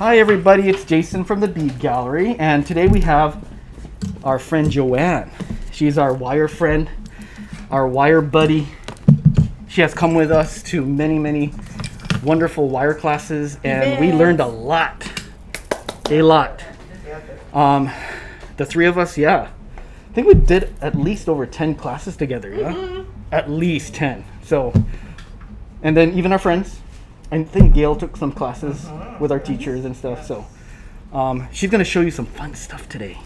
Hi everybody, it's Jason from the Bead Gallery, and today we have our friend JoAnn. She's our wire friend, our wire buddy. She has come with us to many wonderful wire classes, and we learned a lot. The three of us, yeah. I think we did at least over 10 classes together, yeah? Mm-hmm. At least 10. So, and then even our friends. I think Gail took some classes with our teachers and stuff. So, she's going to show you some fun stuff today.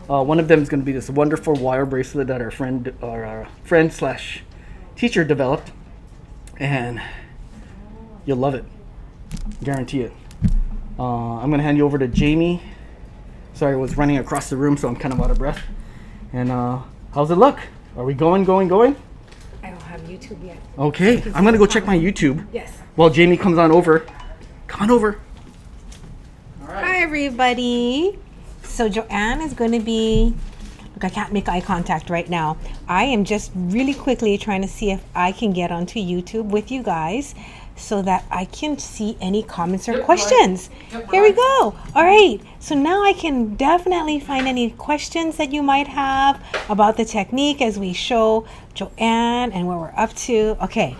One of them is going to be this wonderful wire bracelet that our friend slash teacher developed. And you'll love it. Guarantee it. I'm going to hand you over to Jamie. Sorry, I was running across the room, so I'm kind of out of breath. And how's it look? Are we going? I don't have YouTube yet. Okay, I'm going to go check my YouTube. Yes. While Jamie comes on over. Come on over. All right. Hi, everybody. So JoAnn is going to be... Look, I can't make eye contact right now. I am just really quickly trying to see if I can get onto YouTube with you guys so that I can see any comments or questions. Here we go. All right. So now I can definitely find any questions that you might have about the technique as we show JoAnn and what we're up to. Okay.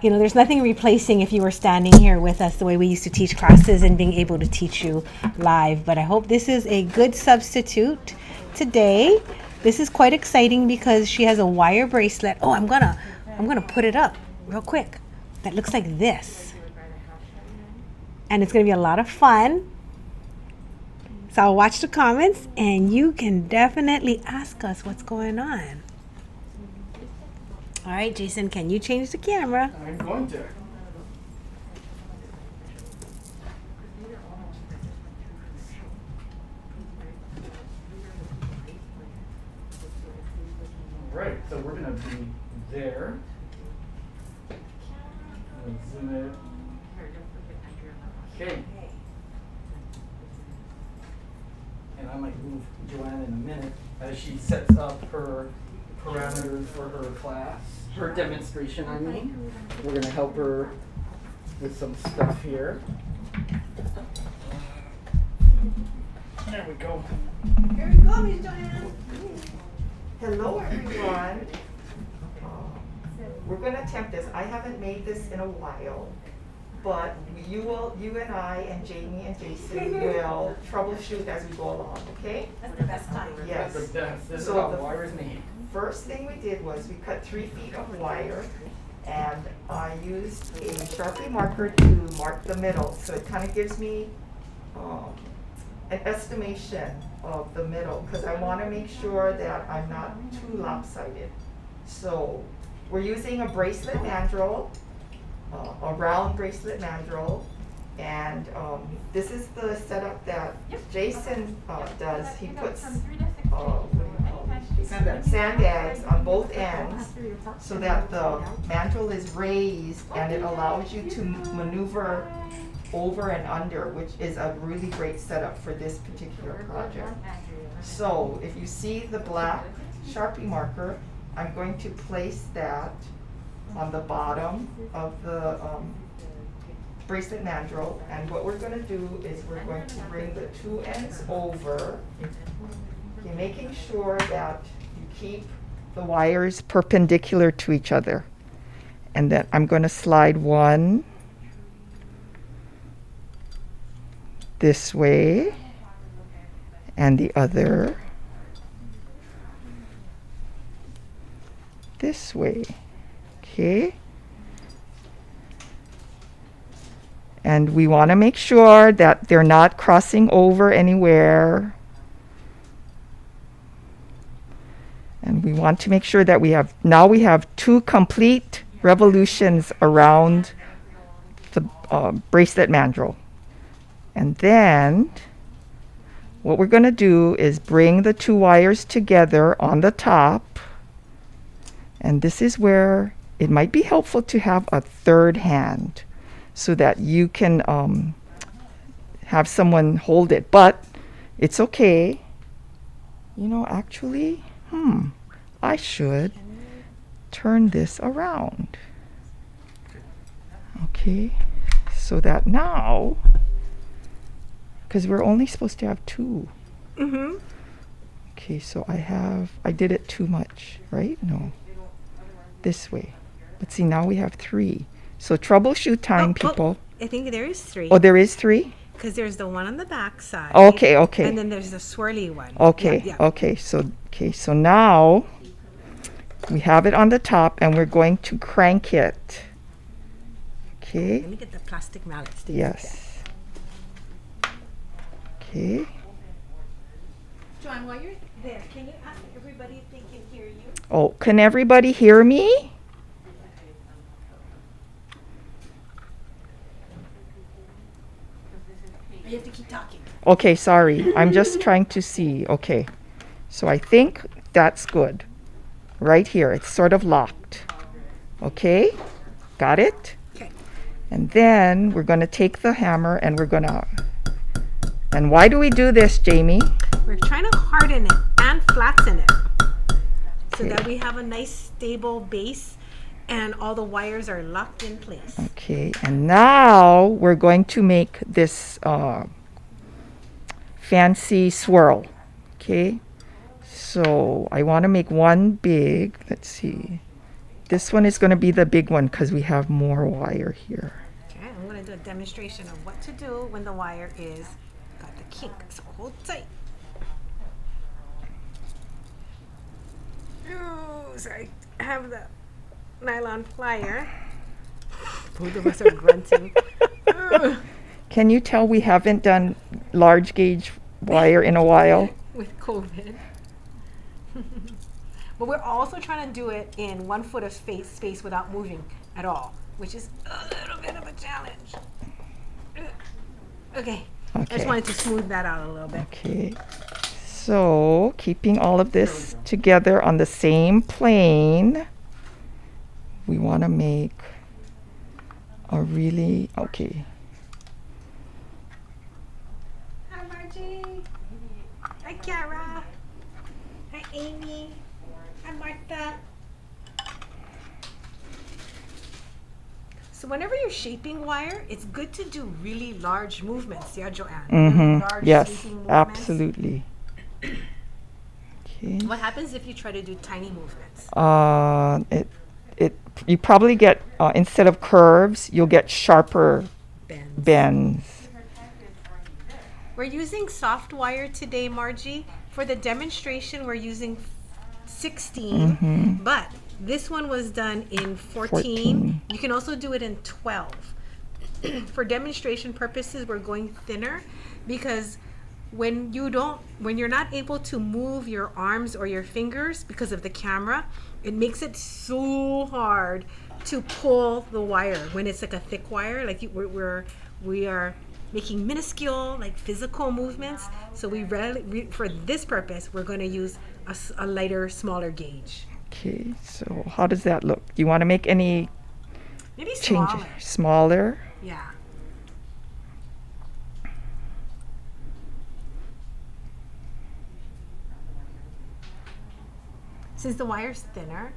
You know, there's nothing replacing if you were standing here with us the way we used to teach classes and being able to teach you live. But I hope this is a good substitute today. This is quite exciting because she has a wire bracelet. Oh, I'm gonna put it up real quick. That looks like this. And it's gonna be a lot of fun. So I'll watch the comments and you can definitely ask us what's going on. All right, Jason, can you change the camera? I'm going to. Right, so we're going to be there. Zoom in. Okay. And I might move JoAnn in a minute as she sets up her parameters for her class, her demonstration, I mean. We're going to help her with some stuff here. There we go. Here we go, Miss JoAnn. Hello, everyone. We're going to attempt this. I haven't made this in a while, but you and I and Jamie and Jason will troubleshoot as we go along, okay? That's the best time. Yes. That's the best. This So is how the wire is made. First thing we did was we cut 3 feet of wire, and I used a Sharpie marker to mark the middle. So it kind of gives me an estimation of the middle because I want to make sure that I'm not too lopsided. So we're using a bracelet mandrel, a round bracelet mandrel, and this is the setup that Jason does. He puts sandbags on both ends so that the mandrel is raised and it allows you to maneuver over and under, which is a really great setup for this particular project. So if you see the black Sharpie marker, I'm going to place that on the bottom of the bracelet mandrel, and what we're going to do is we're going to bring the 2 ends over. You're making sure that you keep the wires perpendicular to each other. And then I'm going to slide one this way and the other this way. Okay? And we want to make sure that they're not crossing over anywhere. And we want to make sure that we have 2 complete revolutions around the bracelet mandrel. And then what we're going to do is bring the 2 wires together on the top. And this is where it might be helpful to have a third hand so that you can have someone hold it. But it's okay. You know, actually, I should turn this around. Okay, so that now, because we're only supposed to have 2. Mm-hmm. Okay, so I did it too much, right? No. This way. But see, now we have 3. So troubleshoot time, people. I think there is 3. Oh, there is 3? Because there's the one on the back side. Okay, okay. And then there's the swirly one. Okay, Yeah, yeah. okay. So now we have it on the top and we're going to crank it. Okay. Let me get the plastic mallets. Yes. Okay. JoAnn, while you're there, can you ask everybody if they can hear you? Oh, can everybody hear me? You have to keep talking. Okay, sorry. I'm just trying to see. Okay. So I think that's good. Right here. It's sort of locked. Okay? Got it? Okay. And then we're going to take the hammer and we're going to... And why do we do this, Jamie? We're trying to harden it and flatten it so Okay. that we have a nice stable base and all the wires are locked in place. Okay, and now we're going to make this fancy swirl. Okay, so I want to make one big. Let's see. This one is going to be the big one because we have more wire here. Okay, I'm going to do a demonstration of what to do when the wire is got the kink. So hold tight. Oh, sorry. I have the nylon plier. Both of us are grunting. Can you tell we haven't done large gauge wire in a while? With COVID. But we're also trying to do it in 1 foot of space without moving at all, which is a little bit of a challenge. Okay. I just wanted to smooth that out a little bit. Okay. So, keeping all of this together on the same plane, we want to make a really, okay. Hi, Margie. Hi, Kara. Hi, Amy. Hi, Martha. So whenever you're shaping wire, it's good to do really large movements. Yeah, JoAnn? Really large Yes, sweeping movements. absolutely. Okay. What happens if you try to do tiny movements? You probably get, instead of curves, you'll get sharper bends. We're using soft wire today, Margie. For the demonstration, we're using 16, but this one was done in 14. You can also do it in 12. For demonstration purposes, we're going thinner because when you're not able to move your arms or your fingers because of the camera, it makes it so hard to pull the wire when it's like a thick wire. Like we are making minuscule, like physical movements. So for this purpose, we're going to use a lighter, smaller gauge. Okay, so how does that look? Do you want to make any Maybe changes? smaller. Smaller? Yeah. Since the wire's thinner,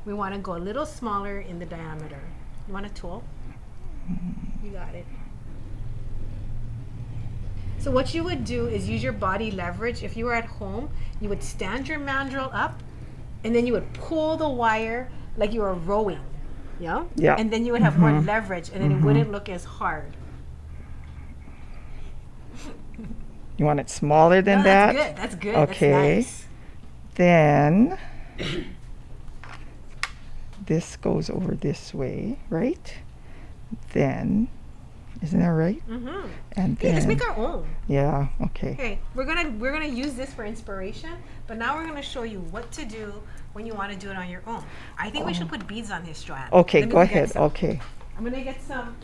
we want to go a little smaller in the diameter. You want a tool? You got it. So what you would do is use your body leverage. If you were at home, you would stand your mandrel up and then you would pull the wire like you were rowing. Yeah? Yeah. And then you would have more leverage and then it wouldn't look as hard. You want it smaller than No, that? that's good. That's good. Okay. That's nice. Then this goes over this way, right? Then, isn't that right? Mm-hmm. And Yeah, let's then, make our own. yeah, okay. Okay, we're gonna use this for inspiration, but now we're gonna show you what to do when you want to do it on your own. I think we should put beads on this, JoAnn. Okay, Let me go get ahead. some. Okay. I'm gonna get some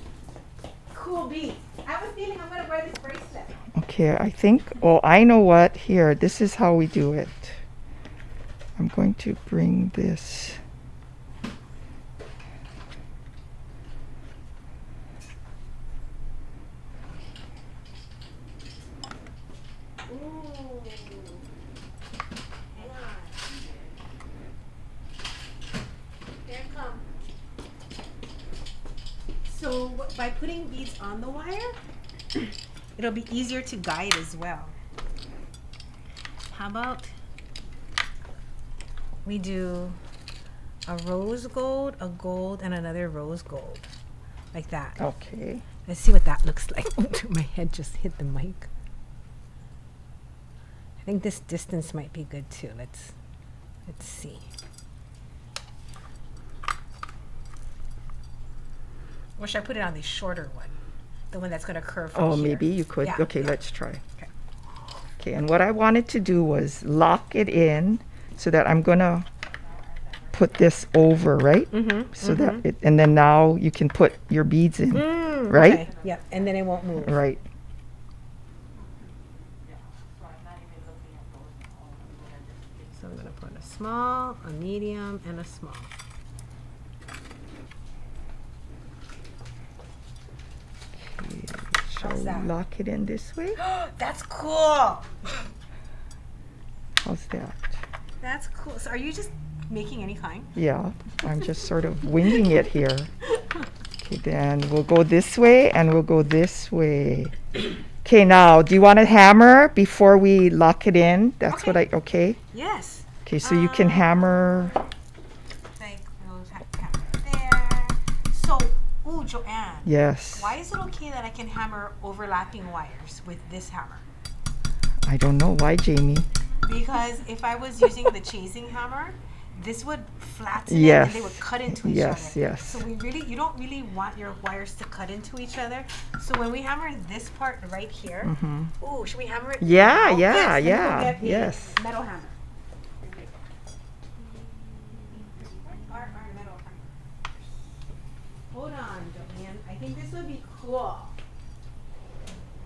cool beads. I have a feeling I'm gonna wear this bracelet. Okay, I think, oh, I know what. Here, this is how we do it. I'm going to bring this. Ooh. Hang on. Here it comes. So by putting beads on the wire, it'll be easier to guide as well. How about we do a rose gold, a gold, and another rose gold, like that. Okay. Let's see what that looks like. My head just hit the mic. I think this distance might be good too. Let's see. Or should I put it on the shorter one? The one that's going to curve from Oh, here? maybe you could. Yeah, Okay, yeah. let's try. Okay. Okay, and what I wanted to do was lock it in so that I'm gonna put this over, right? So that it, and then now you can put your beads in, right? Okay. Yeah, and then it won't move. Right. So I'm going to put a small, a medium, and a small. Shall How's we that? lock it in this way? That's cool. How's that? That's cool. So are you just making any kind? Yeah, I'm just sort of winging it here. Okay, then we'll go this way and we'll go this way. Okay, now, do you want a hammer before we lock it in? That's what I, okay? Yes. Okay, so you can hammer, Like we'll hammer there. So, ooh, JoAnn. yes. Why is it okay that I can hammer overlapping wires with this hammer? I don't know, why, Jamie? Because if I was using the chasing hammer, this would flatten it Yes. and they would cut into each Yes, other. yes. So you don't really want your wires to cut into each other. So when we hammer this part right here, ooh, should we hammer it? Yeah, now? yeah, Yes, let me go yeah, get a yes. Metal hammer. Our metal hammer. Hold on, JoAnn. I think this would be cool.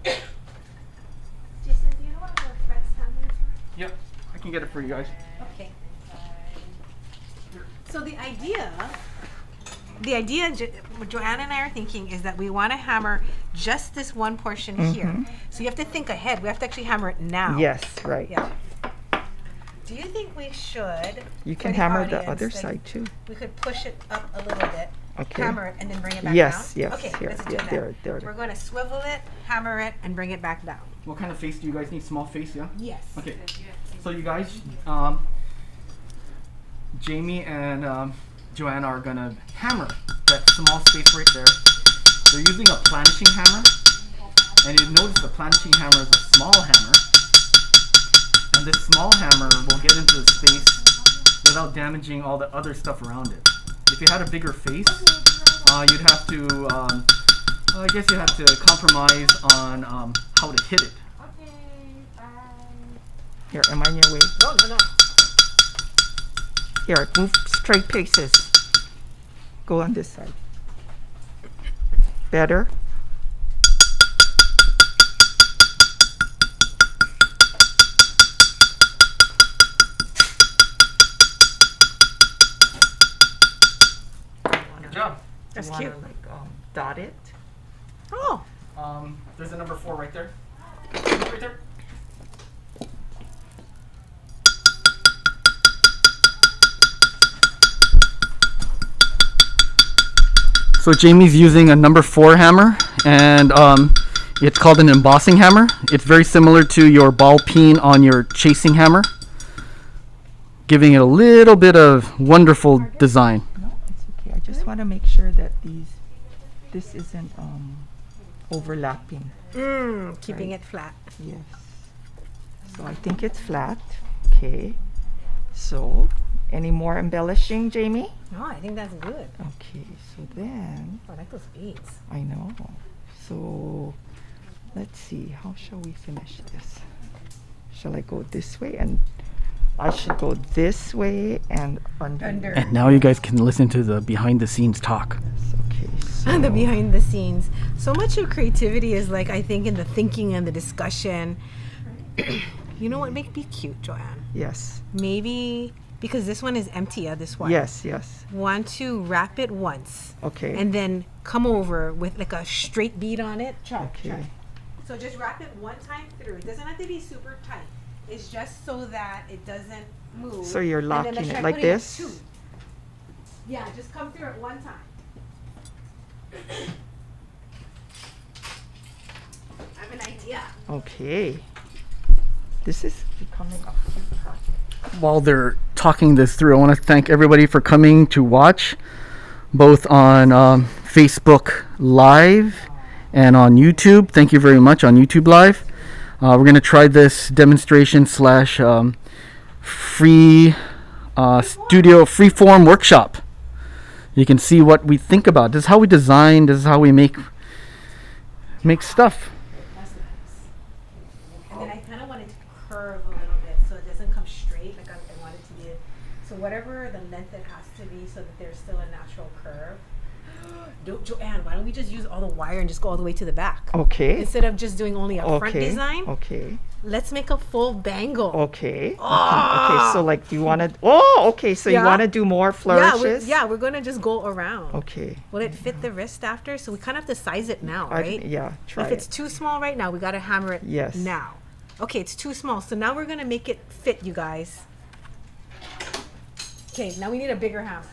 Jason, do you know what our best hammers are? Yep, I can get it for you guys. Okay. So the idea, what JoAnn and I are thinking is that we want to hammer just this one portion here. So you have to think ahead. We have to actually hammer it now. Yes, right. Yeah. Do you think we should? You for can the hammer the audience, other like, side too. We could push it up a little bit, Okay. hammer it, and then bring it back Yes, down. yes, Okay, here, let's do yeah, that. there. We're going to swivel it, hammer it, and bring it back down. What kind of face do you guys need? Small face, yeah? Yes. Okay. So you guys, Jamie and JoAnn are gonna hammer that small space right there. They're using a planishing hammer, and you notice the planishing hammer is a small hammer, and this small hammer will get into the space without damaging all the other stuff around it. If you had a bigger face, you'd have to, I guess you have to compromise on how to hit it. Here, am I in your way? No. Here, move straight paces. Go on this side. Better? Good job. That's You wanna, cute. like, dot it? Oh. There's a number 4 right there. Right there. So Jamie's using a number 4 hammer, and it's called an embossing hammer. It's very similar to your ball peen on your chasing hammer, giving it a little bit of wonderful design. No, it's okay. I just want to make sure that this isn't overlapping. Keeping it flat. Yes. So I think it's flat. Okay. So, any more embellishing, Jamie? No, I think that's good. Okay, so then, Oh, I like those beads. I know. So, let's see, how shall we finish this? Shall I go this way? And I should go this way and under. And now you guys can listen to the behind the scenes talk. Okay, so. The behind the scenes. So much of creativity is like, I think, in the thinking and the discussion. You know what make me cute, JoAnn? Yes. Maybe because this one is empty, this one. Yes. Want to wrap it once. Okay. And then come over with like a straight bead on it. Okay. So just wrap it one time through. It doesn't have to be super tight. It's just so that it doesn't move. So you're And then locking let's it try like putting this? two. Yeah, just come through it one time. I have an idea. Okay. This is becoming a cute project. While they're talking this through, I want to thank everybody for coming to watch, both on Facebook Live and on YouTube. Thank you very much on YouTube Live. We're going to try this demonstration slash free studio freeform workshop. You can see what we think about. This is how we design. This is how we make stuff. That's nice. And then I kind of want it to curve a little bit so it doesn't come straight. Like I want it to be, so whatever the length it has to be so that there's still a natural curve. JoAnn, why don't we just use all the wire and just go all the way to the back? Okay. Instead of just doing only a front design. Okay. Let's make a full bangle. Okay. Oh. Okay. So like, do you want to? Oh, okay. So Yeah. you want to do more flourishes? We're gonna just go around. Okay. Will it fit the wrist after? So we kind of have to size it now, right? Yeah. Try If it's it. too small right now, we gotta hammer it Yes. now. Okay, it's too small. So now we're gonna make it fit, you guys. Okay, now we need a bigger hammer.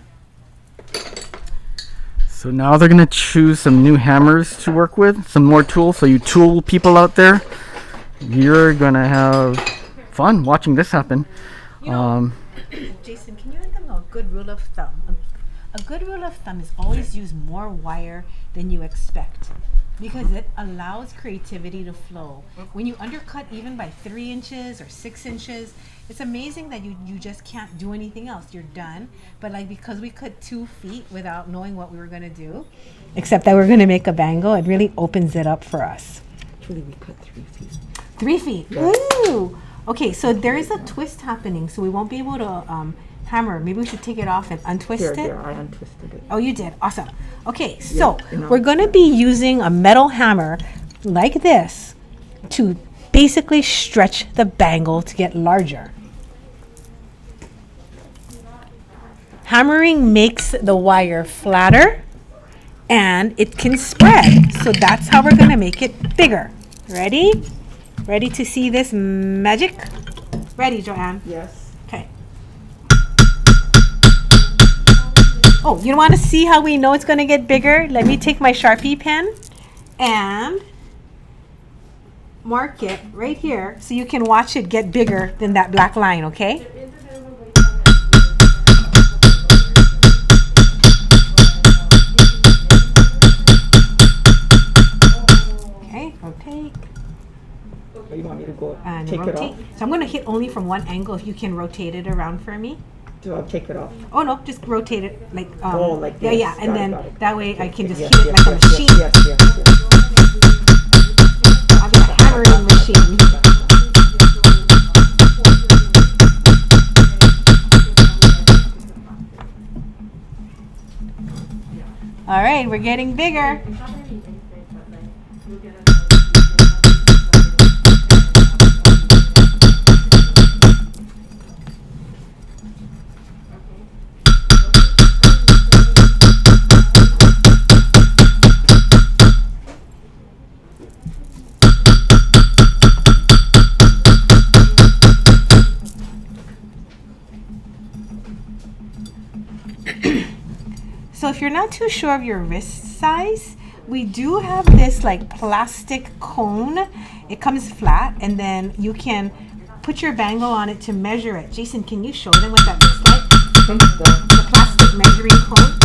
So now they're going to choose some new hammers to work with, some more tools. So you tool people out there, you're going to have fun watching this happen. You know, Jason, can you let them know a good rule of thumb? A good rule of thumb is always use more wire than you expect, because it allows creativity to flow. When you undercut even by 3 inches or 6 inches, it's amazing that you just can't do anything else. You're done. But like, because we cut 2 feet without knowing what we were gonna do, except that we're gonna make a bangle, it really opens it up for us. Actually, we cut 3 feet. 3 feet. Yes. Ooh. Okay, so there is a twist happening, so we won't be able to hammer. Maybe we should take it off and untwist it. There, I untwisted it. Oh, you did. Awesome. Okay, so enough. we're going to be using a metal hammer like this to basically stretch the bangle to get larger. Hammering makes the wire flatter and it can spread. So that's how we're going to make it bigger. Ready? Ready to see this magic? Ready, JoAnn? Yes. Okay. Oh, you want to see how we know it's going to get bigger? Let me take my Sharpie pen and mark it right here so you can watch it get bigger than that black line, okay? Okay, rotate. Oh, you want me to go And take it rotate. off? So I'm going to hit only from one angle. If you can rotate it around for me. Do I take it off? Oh no, just rotate it like Like yeah, this. yeah, and Got it, then got it. that way I can just Yes, hit it like a machine. Yes. I'll get a hammering machine. All right, we're getting bigger. So if you're not too sure of your wrist size, we do have this like plastic cone. It comes flat and then you can put your bangle on it to measure it. Jason, can you show them what that looks like? The plastic measuring cone.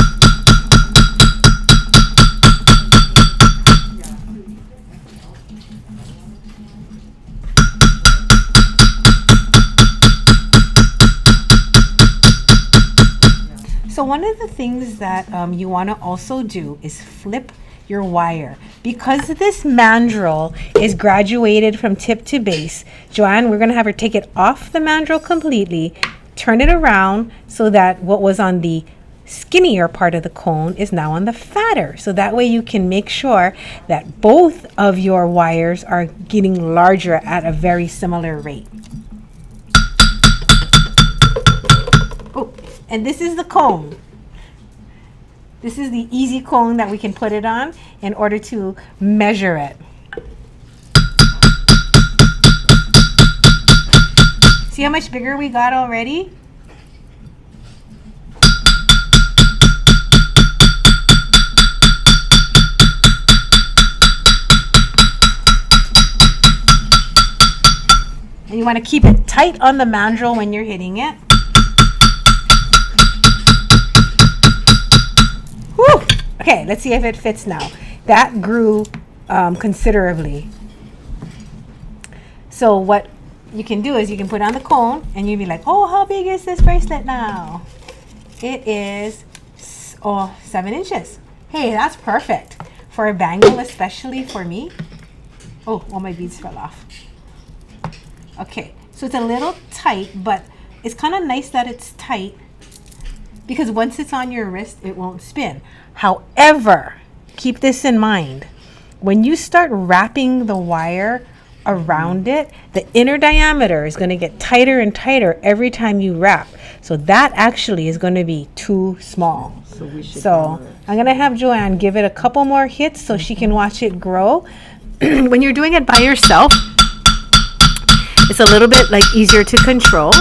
So one of the things that you want to also do is flip your wire. Because this mandrel is graduated from tip to base, JoAnn, we're going to have her take it off the mandrel completely, turn it around so that what was on the skinnier part of the cone is now on the fatter. So that way you can make sure that both of your wires are getting larger at a very similar rate. Oh, and this is the cone. This is the easy cone that we can put it on in order to measure it. See how much bigger we got already? And you want to keep it tight on the mandrel when you're hitting it. Woo! Okay, let's see if it fits now. That grew considerably. So what you can do is you can put on the cone and you'll be like, oh, how big is this bracelet now? It is 7 inches. Hey, that's perfect for a bangle, especially for me. Oh, all my beads fell off. Okay, so it's a little tight, but it's kind of nice that it's tight because once it's on your wrist, it won't spin. However, keep this in mind. When you start wrapping the wire around it, the inner diameter is going to get tighter and tighter every time you wrap. So that actually is going to be too small. So I'm going to have JoAnn give it a couple more hits so she can watch it grow. When you're doing it by yourself, it's a little bit like easier to control.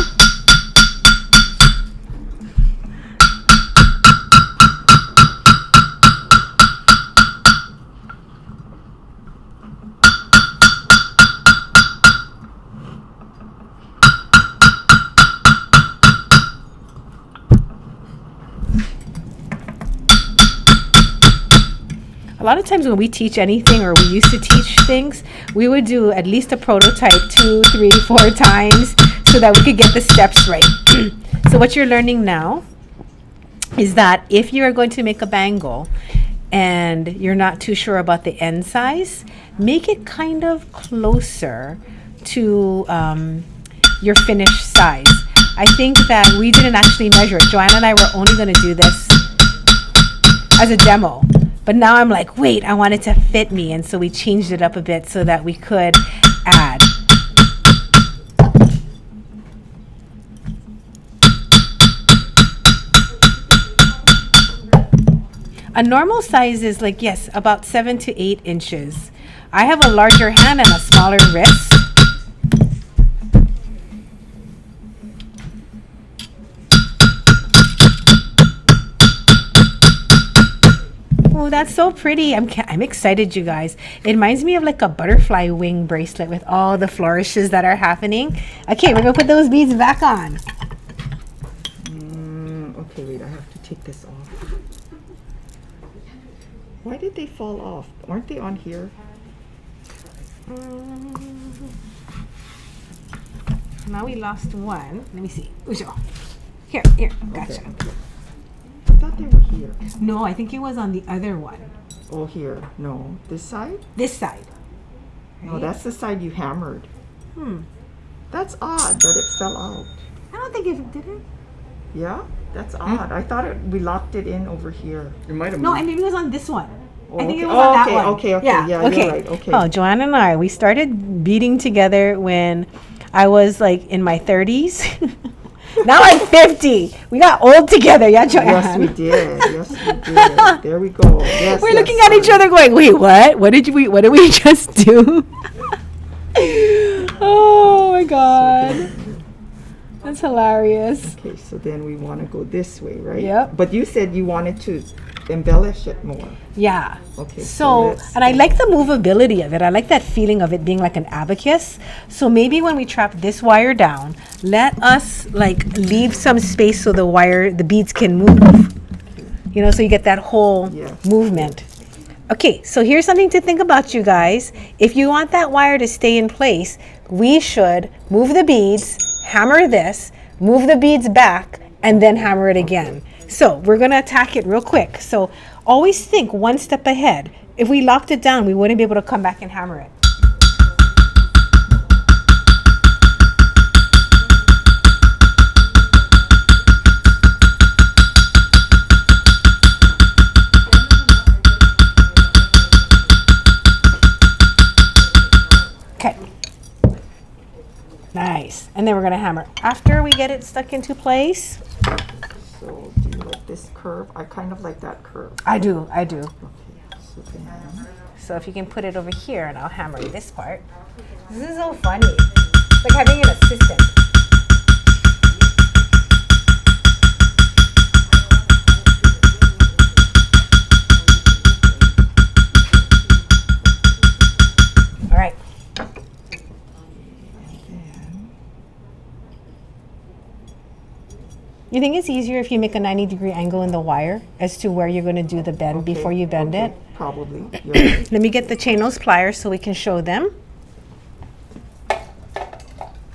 A lot of times when we teach anything, or we used to teach things, we would do at least a prototype 2, 3, 4 times so that we could get the steps right. So what you're learning now is that if you are going to make a bangle and you're not too sure about the end size, make it kind of closer to your finished size. I think that we didn't actually measure it. JoAnn and I were only going to do this as a demo. But now I'm like, wait, I want it to fit me. And so we changed it up a bit so that we could add. A normal size is like, yes, about 7 to 8 inches. I have a larger hand and a smaller wrist. Oh, that's so pretty. I'm excited, you guys. It reminds me of like a butterfly wing bracelet with all the flourishes that are happening. Okay, we're going to put those beads back on. Okay, wait, I have to take this off. Why did they fall off? Aren't they on here? Now we lost one. Let me see. Here, gotcha. Okay. I thought they were here. No, I think it was on the other one. Oh, here. No. This side? This side. No, Right? that's the side you hammered. That's odd that it fell out. I don't think it did it. Yeah? That's odd. I thought we locked it in over here. It might have No, moved. and maybe it was on this one. Oh, I think okay. it was on that one. Okay. Yeah, okay. you're right. Okay. Oh, JoAnn and I, we started beading together when I was like in my 30s. Now I'm 50. We got old together, yeah, JoAnn? Yes, we did. Yes, we did. There we go. Yes, We're looking at each other going, wait, what? What did we just do? Oh my God. That's hilarious. Okay, so then we want to go this way, right? Yep. But you said you wanted to embellish it more. Yeah. Okay. So, and I like the movability of it. I like that feeling of it being like an abacus. So maybe when we trap this wire down, let us like leave some space so the beads can move. You know, so you get that whole movement. Okay, so here's something to think about, you guys. If you want that wire to stay in place, we should move the beads, hammer this, move the beads back, and then hammer it again. So we're going to attack it real quick. So always think one step ahead. If we locked it down, we wouldn't be able to come back and hammer it. Okay. Nice. And then we're going to hammer. After we get it stuck into place. So do you like this curve? I kind of like that curve. I do. Okay, so then So if you can put it over here and I'll hammer this part. This is so funny. It's like having an assistant. All right. You think it's easier if you make a 90-degree angle in the wire as to where you're going to do the bend before you bend it? Probably. Yeah. Let me get the chain nose pliers so we can show them.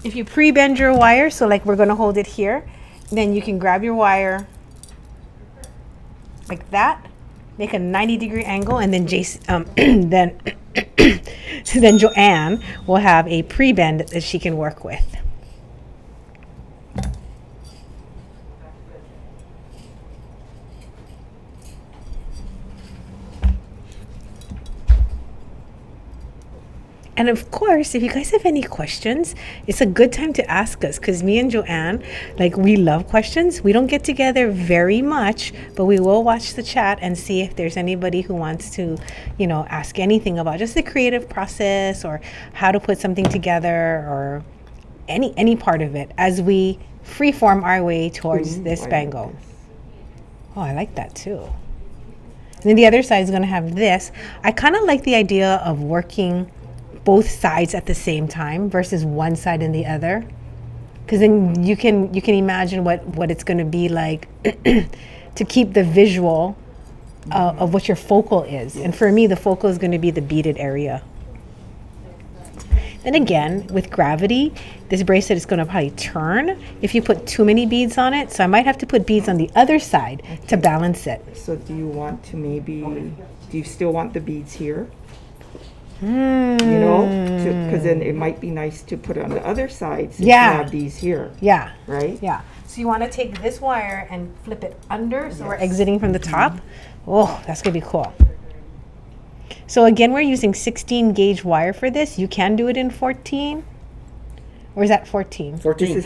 If you pre-bend your wire, so like we're going to hold it here, then you can grab your wire like that, make a 90-degree angle, and then then JoAnn will have a pre-bend that she can work with. And of course, if you guys have any questions, it's a good time to ask us, because me and JoAnn, like, we love questions. We don't get together very much, but we will watch the chat and see if there's anybody who wants to, you know, ask anything about just the creative process or how to put something together or any part of it as we freeform our way towards this bangle. Oh, I like that too. And then the other side is going to have this. I kind of like the idea of working both sides at the same time versus one side and the other, because then you can imagine what it's going to be like to keep the visual of what your focal is. And for me, the focal is going to be the beaded area. Then again, with gravity, this bracelet is going to probably turn if you put too many beads on it, so I might have to put beads on the other side to balance it. So do you want to do you still want the beads here? You know, because then it might be nice to put it on the other side since you have these here. Yeah. Right? Yeah. So you want to take this wire and flip it under, so we're exiting from the top. Oh, that's going to be cool. So again, we're using 16 gauge wire for this. You can do it in 14. Or is that 14? 14. You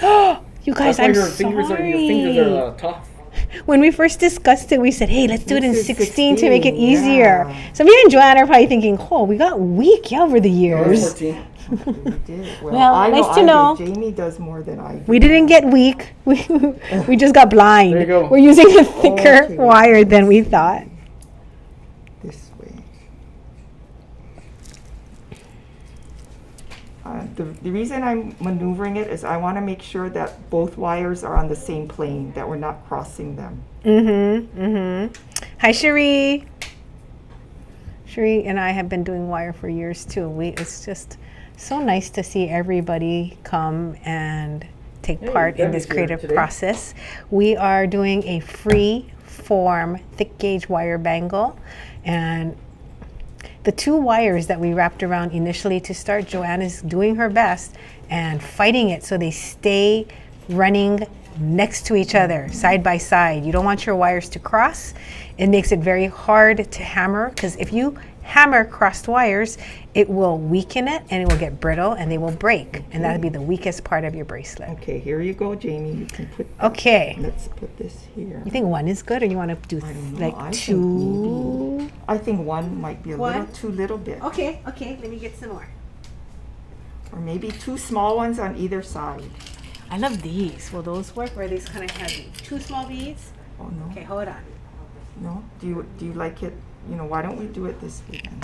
guys, That's why I'm sorry. your fingers are tough. When we first discussed it, we said, hey, let's do it in This is 16 to make it 16, easier. yeah. So me and JoAnn are probably thinking, oh, we got weak over the years. 14. We did. Well, I nice to I did. know. Jamie does more than I do. We didn't get weak. We just got blind. There you go. We're using a thicker Okay. wire than we thought. This way. The reason I'm maneuvering it is I want to make sure that both wires are on the same plane, that we're not crossing them. Hi, Cherie. Cherie and I have been doing wire for years too. It's just so nice to see everybody come and take part in this Debbie's here creative today. process. We are doing a free form thick gauge wire bangle, and the two wires that we wrapped around initially to start, JoAnn is doing her best and fighting it so they stay running next to each other, side by side. You don't want your wires to cross. It makes it very hard to hammer, because if you hammer crossed wires, it will weaken it and it will get brittle and they will break. And that'll be the weakest part of your bracelet. Okay, here you go, Jamie. You can put. Okay. Let's put this here. You think one is good, or you want to do I don't know. like I think two? maybe- I think one might be a little One? too little bit. Okay, let me get some more. Or maybe two small ones on either side. I love these. Will those work, or are these kind of heavy? Two small beads? Oh, no. Okay, hold on. No? Do you like it? You know, why don't we do it this way then?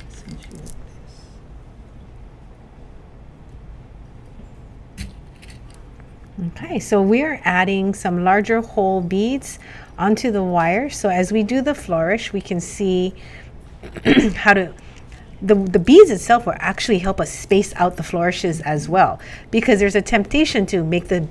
Since you like this. Okay, so we're adding some larger hole beads onto the wire. So as we do the flourish, we can see how to, the beads itself will actually help us space out the flourishes as well, because there's a temptation to make the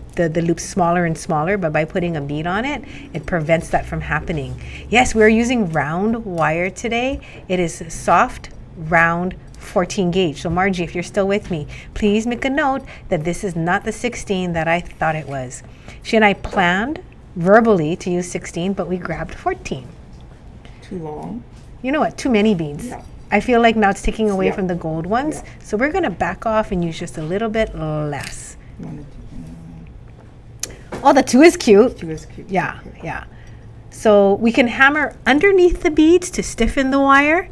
loops smaller and smaller, but by putting a bead on it, it prevents that from happening. Yes, we're using round wire today. It is soft, round, 14 gauge. So Margie, if you're still with me, please make a note that this is not the 16 that I thought it was. She and I planned verbally to use 16, but we grabbed 14. Too long? You know what? Too many beads. Yeah. I feel like now it's taking away Yeah. from the gold ones. Yeah. So we're going to back off and use just a little bit less. You wanna do- Oh, the 2 is cute. Two is cute. Yeah, Okay. yeah. So we can hammer underneath the beads to stiffen the wire,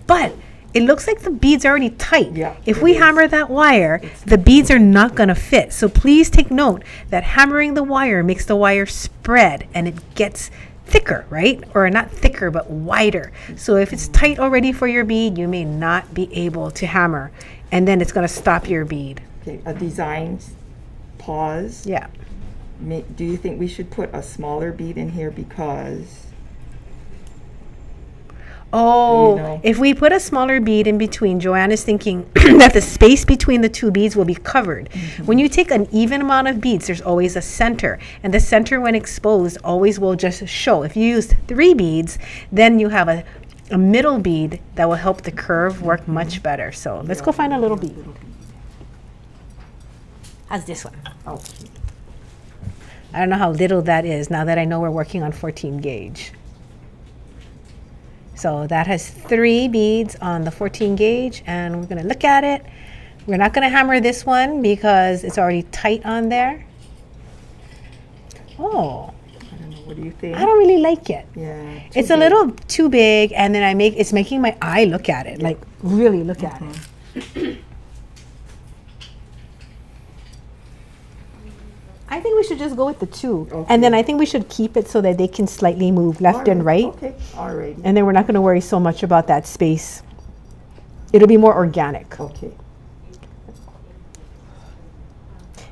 but it looks like the beads are already tight. Yeah, If it we is. hammer that wire, the beads are not going to fit. So please take note that hammering the wire makes the wire spread and it gets thicker, right? Or not thicker, but wider. So if it's tight already for your bead, you may not be able to hammer, and then it's going to stop your bead. Okay, a design pause. Yeah. Do you think we should put a smaller bead in here because? Oh, You know. if we put a smaller bead in between, JoAnn is thinking that the space between the two beads will be covered. When you take an even amount of beads, there's always a center. And the center, when exposed, always will just show. If you use 3 beads, then you have a middle bead that will help the curve work much better. So let's go find a little bead. How's this one? Okay. I don't know how little that is now that I know we're working on 14 gauge. So that has 3 beads on the 14 gauge, and we're going to look at it. We're not going to hammer this one because it's already tight on there. Oh, I don't know. What do you think? I don't really like it. Yeah. It's a little too big, and then it's making my eye look at it, like really look at it. I think we should just go with the 2. And then I think we should keep it so that they can slightly move left and right. Okay. All right. And then we're not going to worry so much about that space. It'll be more organic. Okay.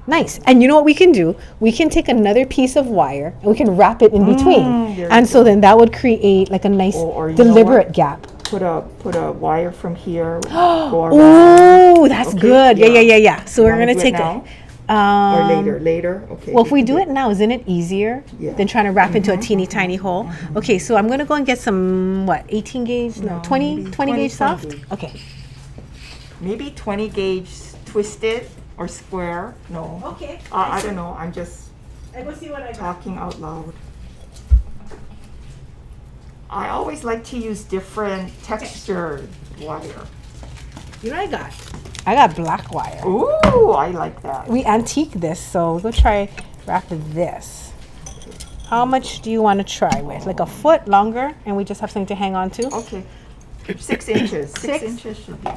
Nice. And you know what we can do? We can take another piece of wire and we can wrap it in between. And so then that would create like a nice Or you know deliberate what? gap. Put a wire from here. Go around. Oh, that's Okay, good. Yeah, yeah. yeah, yeah, yeah. So we're wanna going to do it take now? it. Or later. Later. Okay. Well, if we can do it now, isn't it easier Yeah. than trying to wrap into a teeny tiny hole? Okay, so I'm going to go and get some, 18 gauge? No, No, 20 maybe 20 gauge 20 soft? gauge. Okay. Maybe 20 gauge twisted or square. No. Okay. I don't know. I'm just I go see what I got. talking out loud. I always like to use different textured wire. You know what I got? I got black wire. Ooh, I like that. We antique this, so we'll go try wrap this. How much do you want to try with? Like a foot longer, and we just have something to hang on to? Okay. 6 inches. 6 6? inches should be.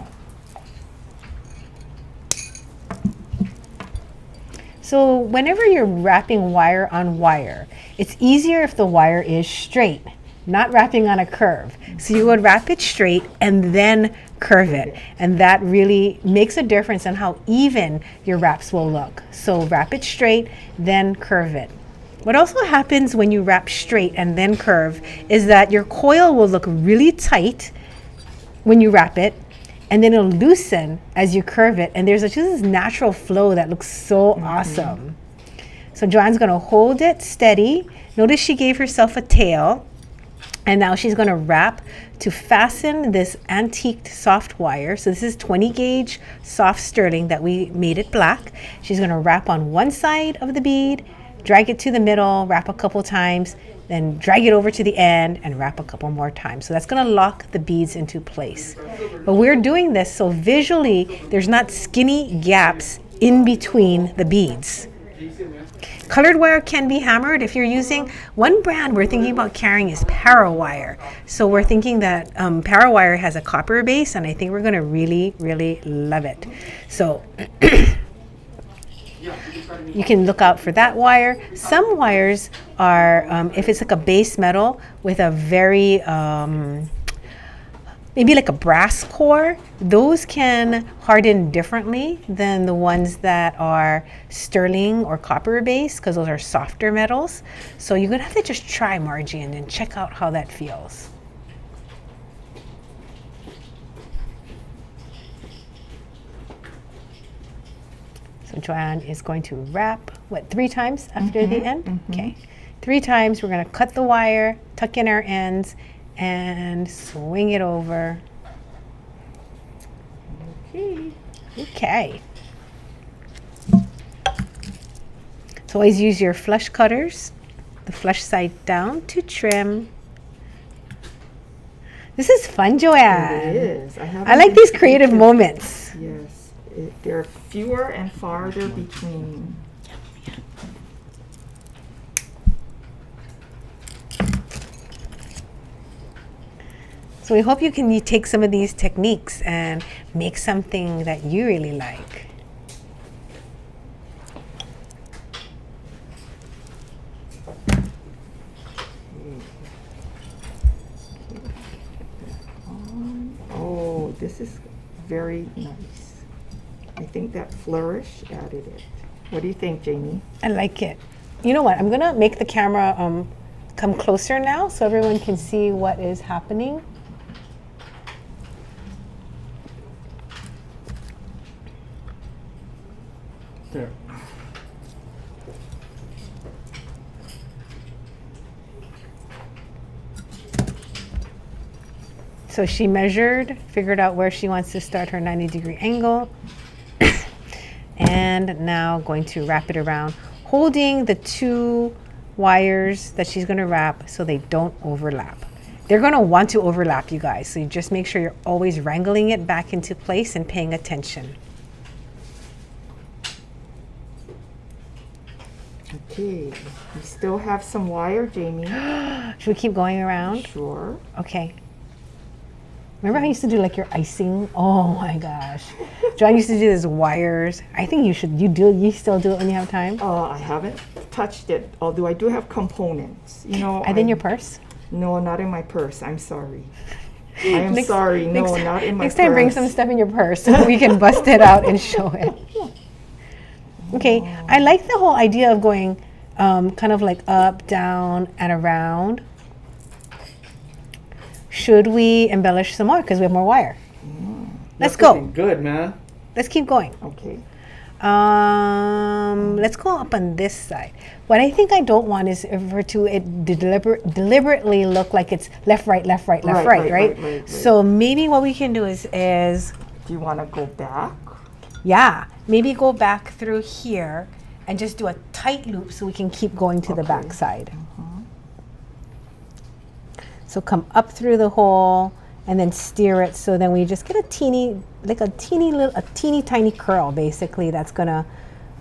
So whenever you're wrapping wire on wire, it's easier if the wire is straight, not wrapping on a curve. So you would wrap it straight and then curve it. And that really makes a difference in how even your wraps will look. So wrap it straight, then curve it. What also happens when you wrap straight and then curve is that your coil will look really tight when you wrap it, and then it'll loosen as you curve it. And there's just this natural flow that looks so awesome. So JoAnn's gonna hold it steady. Notice she gave herself a tail. And now she's gonna wrap to fasten this antiqued soft wire. So this is 20 gauge soft sterling that we made it black. She's gonna wrap on one side of the bead, drag it to the middle, wrap a couple times, then drag it over to the end and wrap a couple more times. So that's gonna lock the beads into place. But we're doing this so visually there's not skinny gaps in between the beads. Colored wire can be hammered if you're using, one brand we're thinking about carrying is Parawire. So we're thinking that Parawire has a copper base, and I think we're gonna really, really love it. So you can look out for that wire. Some wires are, if it's like a base metal with a very, maybe like a brass core, those can harden differently than the ones that are sterling or copper based, because those are softer metals. So you're gonna have to just try, Margie, and then check out how that feels. So JoAnn is going to wrap, 3 times after the end? Okay, 3 times. We're gonna cut the wire, tuck in our ends, and swing it over. Okay. So always use your flush cutters, the flush side down to trim. This is fun, JoAnn. It is. I like these creative moments. Yes. They're fewer and farther between. So we hope you take some of these techniques and make something that you really like. Oh, this is very nice. I think that flourish added it. What do you think, Jamie? I like it. You know what? I'm gonna make the camera come closer now so everyone can see what is happening. There. So she measured, figured out where she wants to start her 90-degree angle, and now going to wrap it around, holding the 2 wires that she's going to wrap so they don't overlap. They're going to want to overlap, you guys, so you just make sure you're always wrangling it back into place and paying attention. Okay, we still have some wire, Jamie. Should we keep going around? Sure. Okay. Remember how I used to do like your icing? Oh my gosh. JoAnn used to do these wires. I think you still do it when you have time? I haven't touched it, although I do have components. You know, Are they in your purse? No, not in my purse. I'm sorry. I am sorry. No, not in my purse. Next time bring some stuff in your purse so we can bust it out and show it. Okay, I like the whole idea of going kind of like up, down, and around. Should we embellish some more because we have more wire? Let's go. Good, man. Let's keep going. Okay. Let's go up on this side. What I think I don't want is for it deliberately look like it's left, right, left, right, left, right. So maybe what we can do is do you want to go back? yeah, maybe go back through here and just do a tight loop so we can keep going to the back side. So come up through the hole and then steer it so then we just get a teeny tiny curl basically that's gonna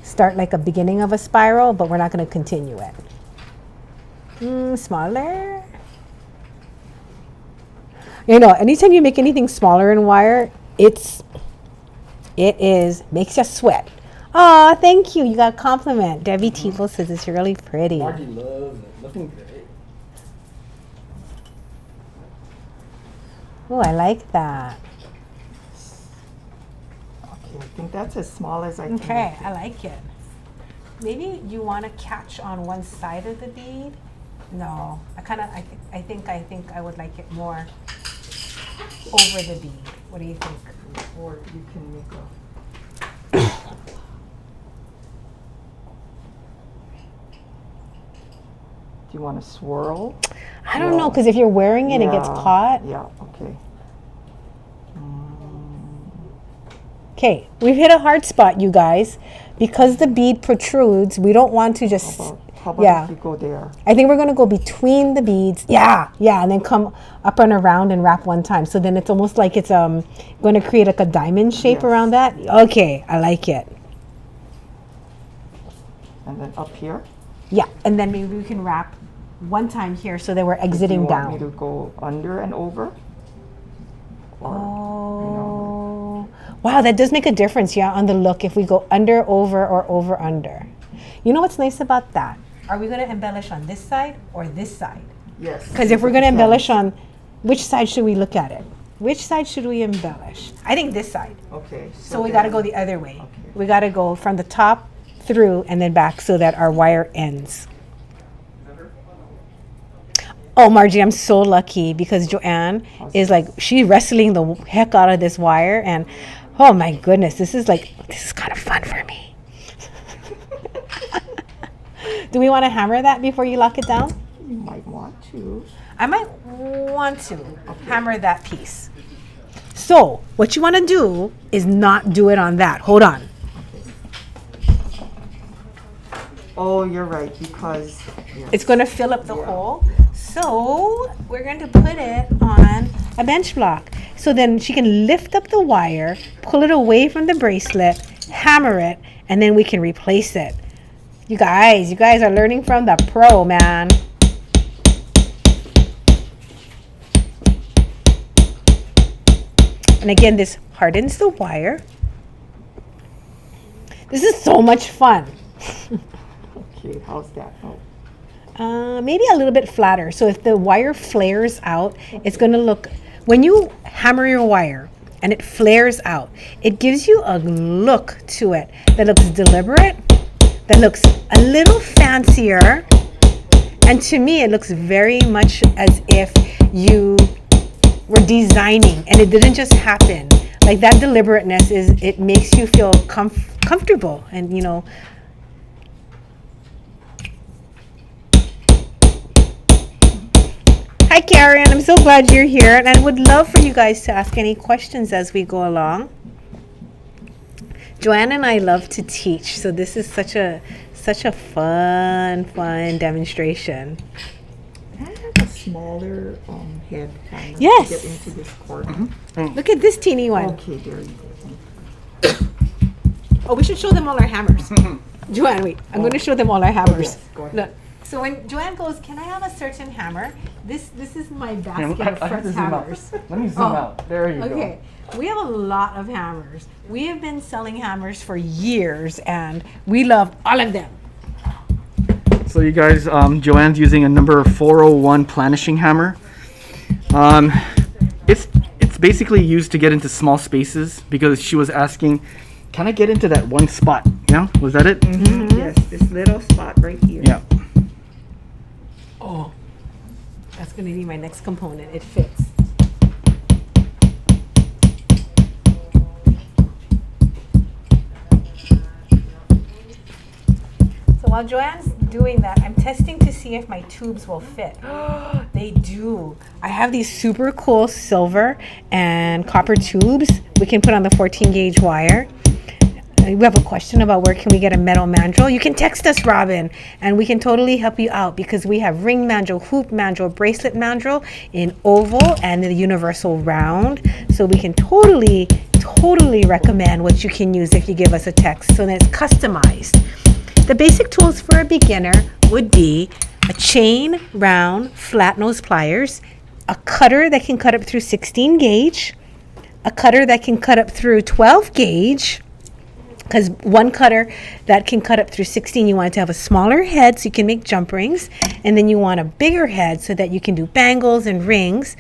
start like a beginning of a spiral, but we're not gonna continue it. Smaller. You know, anytime you make anything smaller in wire, it makes you sweat. Oh, thank you. You got a compliment. Debbie Teeple says it's really pretty. Margie loves it. Looking great. Oh, I like that. Okay, I think that's as small as I can. Okay, I like it. Maybe you want to catch on one side of the bead. No, I think I would like it more over the bead. What do you think? Or you can make a. Do you want to swirl? I don't know, because if you're wearing it, it gets caught. Yeah, okay. Okay, we've hit a hard spot, you guys. Because the bead protrudes, we don't want to just... How about if you go there? I think we're going to go between the beads. Yeah, and then come up and around and wrap one time. So then it's almost like it's going to create like a diamond shape around that. Okay, I like it. And then up here? Yeah, and then maybe we can wrap one time here so that we're exiting down. Do you want me to go under and over? Or, wow, that does make a difference, on the look if we go under, over, or over, under. You know what's nice about that? Are we going to embellish on this side or this side? Yes. Because if we're going to embellish on, which side should we look at it? Which side should we embellish? I think this side. Okay. So we got to go the other way. Okay. We got to go from the top through and then back so that our wire ends. Oh, Margie, I'm so lucky because JoAnn is like, she's wrestling the heck out of this wire, and oh my goodness, this is kind of fun for me. Do we want to hammer that before you lock it down? You might want to. I might want to hammer that piece. So what you want to do is not do it on that. Hold on. Oh, you're right, because it's going to fill up the hole. So we're going to put it on a bench block. So then she can lift up the wire, pull it away from the bracelet, hammer it, and then we can replace it. You guys are learning from the pro, man. And again, this hardens the wire. This is so much fun. Okay, how's that? Maybe a little bit flatter. So if the wire flares out, it's going to look, when you hammer your wire and it flares out, it gives you a look to it that looks deliberate, that looks a little fancier. And to me, it looks very much as if you were designing and it didn't just happen. Like that deliberateness it makes you feel comfortable and, you know. Hi, Karen. I'm so glad you're here. And I would love for you guys to ask any questions as we go along. JoAnn and I love to teach, so this is such a fun demonstration. I have a smaller head hammer Yes. to get into this corner. Mm-hmm. Look at this teeny one. Okay, there you go. Oh, we should show them all our hammers. JoAnn, wait. I'm going to show them all our hammers. Yes, go ahead. Look. So when JoAnn goes, can I have a certain hammer? This is my basket Yeah, of I have to Fred's zoom hammers. out. Let me zoom out. There you Okay. We have a lot of hammers. We have been selling hammers for years, and we love all of them. go. So you guys, JoAnn's using a number 401 planishing hammer. It's basically used to get into small spaces because she was asking, can I get into that one spot? Yeah, was that it? Mm-hmm. Yes, this little spot right here. Yeah. Oh, that's going to be my next component. It fits. So while JoAnn's doing that, I'm testing to see if my tubes will fit. They do. I have these super cool silver and copper tubes we can put on the 14 gauge wire. We have a question about where can we get a metal mandrel. You can text us, Robin, and we can totally help you out because we have ring mandrel, hoop mandrel, bracelet mandrel in oval and the universal round. So we can totally recommend what you can use if you give us a text so that it's customized. The basic tools for a beginner would be a chain, round, flat nose pliers, a cutter that can cut up through 16 gauge, a cutter that can cut up through 12 gauge, because one cutter that can cut up through 16, you want it to have a smaller head so you can make jump rings, and then you want a bigger head so that you can do bangles and rings,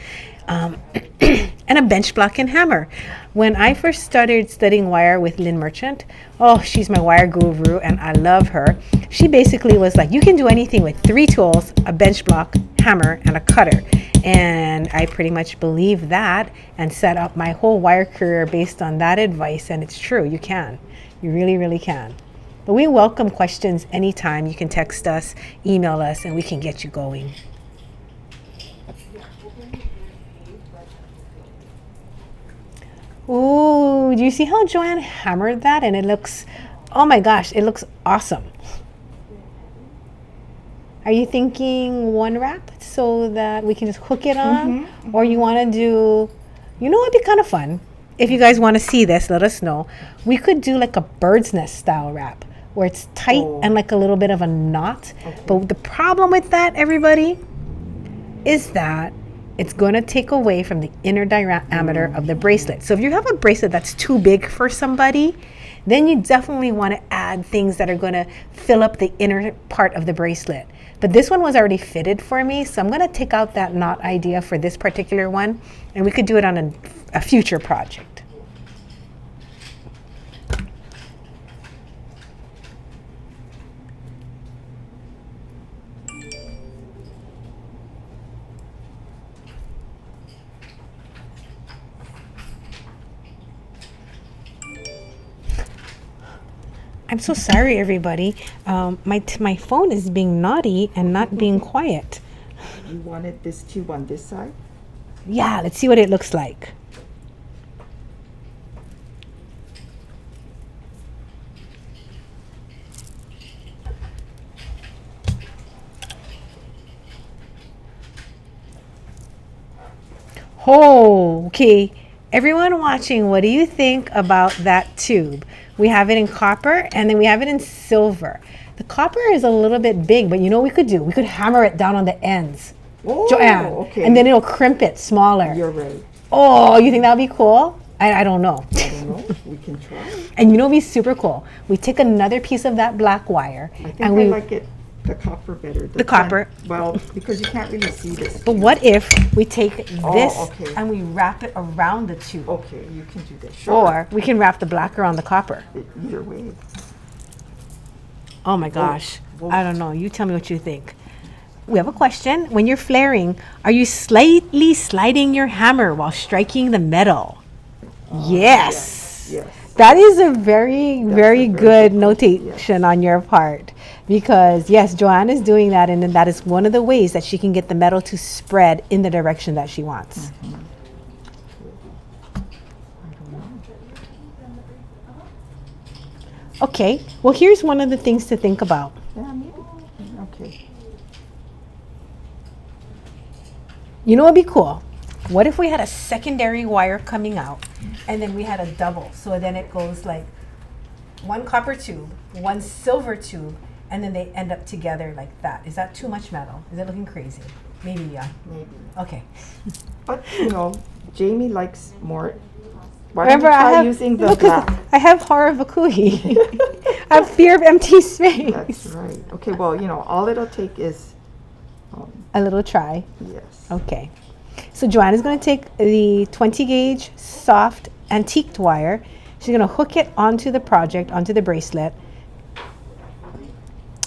and a bench block and hammer. When I first started studying wire with Lynn Merchant, oh, she's my wire guru and I love her. She basically was like, you can do anything with 3 tools, a bench block, hammer, and a cutter. And I pretty much believe that and set up my whole wire career based on that advice, and it's true, you can. You really, really can. But we welcome questions anytime. You can text us, email us, and we can get you going. Ooh, do you see how JoAnn hammered that? And it looks, oh my gosh, it looks awesome. Are you thinking one wrap so that we can just hook it on? Or you want to do, you know what'd be kind of fun? If you guys want to see this, let us know. We could do like a bird's nest style wrap where it's tight and like a little bit of a knot. Okay. But the problem with that, everybody, is that it's going to take away from the inner diameter of the bracelet. So if you have a bracelet that's too big for somebody, then you definitely want to add things that are going to fill up the inner part of the bracelet. But this one was already fitted for me, so I'm going to take out that knot idea for this particular one, and we could do it on a future project. I'm so sorry, everybody. My phone is being naughty and not being quiet. You wanted this tube on this side? Yeah, let's see what it looks like. Oh, okay. Everyone watching, what do you think about that tube? We have it in copper and then we have it in silver. The copper is a little bit big, but you know what we could do? We could hammer it down on the ends. Oh, JoAnn. okay. And then it'll crimp it smaller. You're right. Oh, you think that would be cool? I don't know. I don't know. We can try. And you know what would be super cool? We take another piece of that black wire. I think and I like it, the copper better. The copper. Well, because you can't really see this. But what if we take this okay. and we wrap it around the tube? Okay, you can do that. Sure. Or we can wrap the black around the copper. Either way. Oh my gosh. I don't know. You tell me what you think. We have a question. When you're flaring, are you slightly sliding your hammer while striking the metal? Yes. Yes. That is a very, very a very good good notation on your part. Because, yes, JoAnn is doing that, and then that is one of the ways that she can get the metal to spread in the direction that she wants. Okay, well, here's one of the things to think about. Yeah, maybe. Okay. You know what would be cool? What if we had a secondary wire coming out and then we had a double? So then it goes like one copper tube, one silver tube, and then they end up together like that. Is that too much metal? Is it looking crazy? Maybe, yeah. Maybe. Okay. But, Jamie likes more. Why Remember, don't you try I have, using the no, 'cause black? I have horror vakui. I have fear of empty space. That's right. Okay, well, all it'll take is, A little try. yes. Okay. So JoAnn is going to take the 20 gauge soft antiqued wire. She's going to hook it onto the project, onto the bracelet.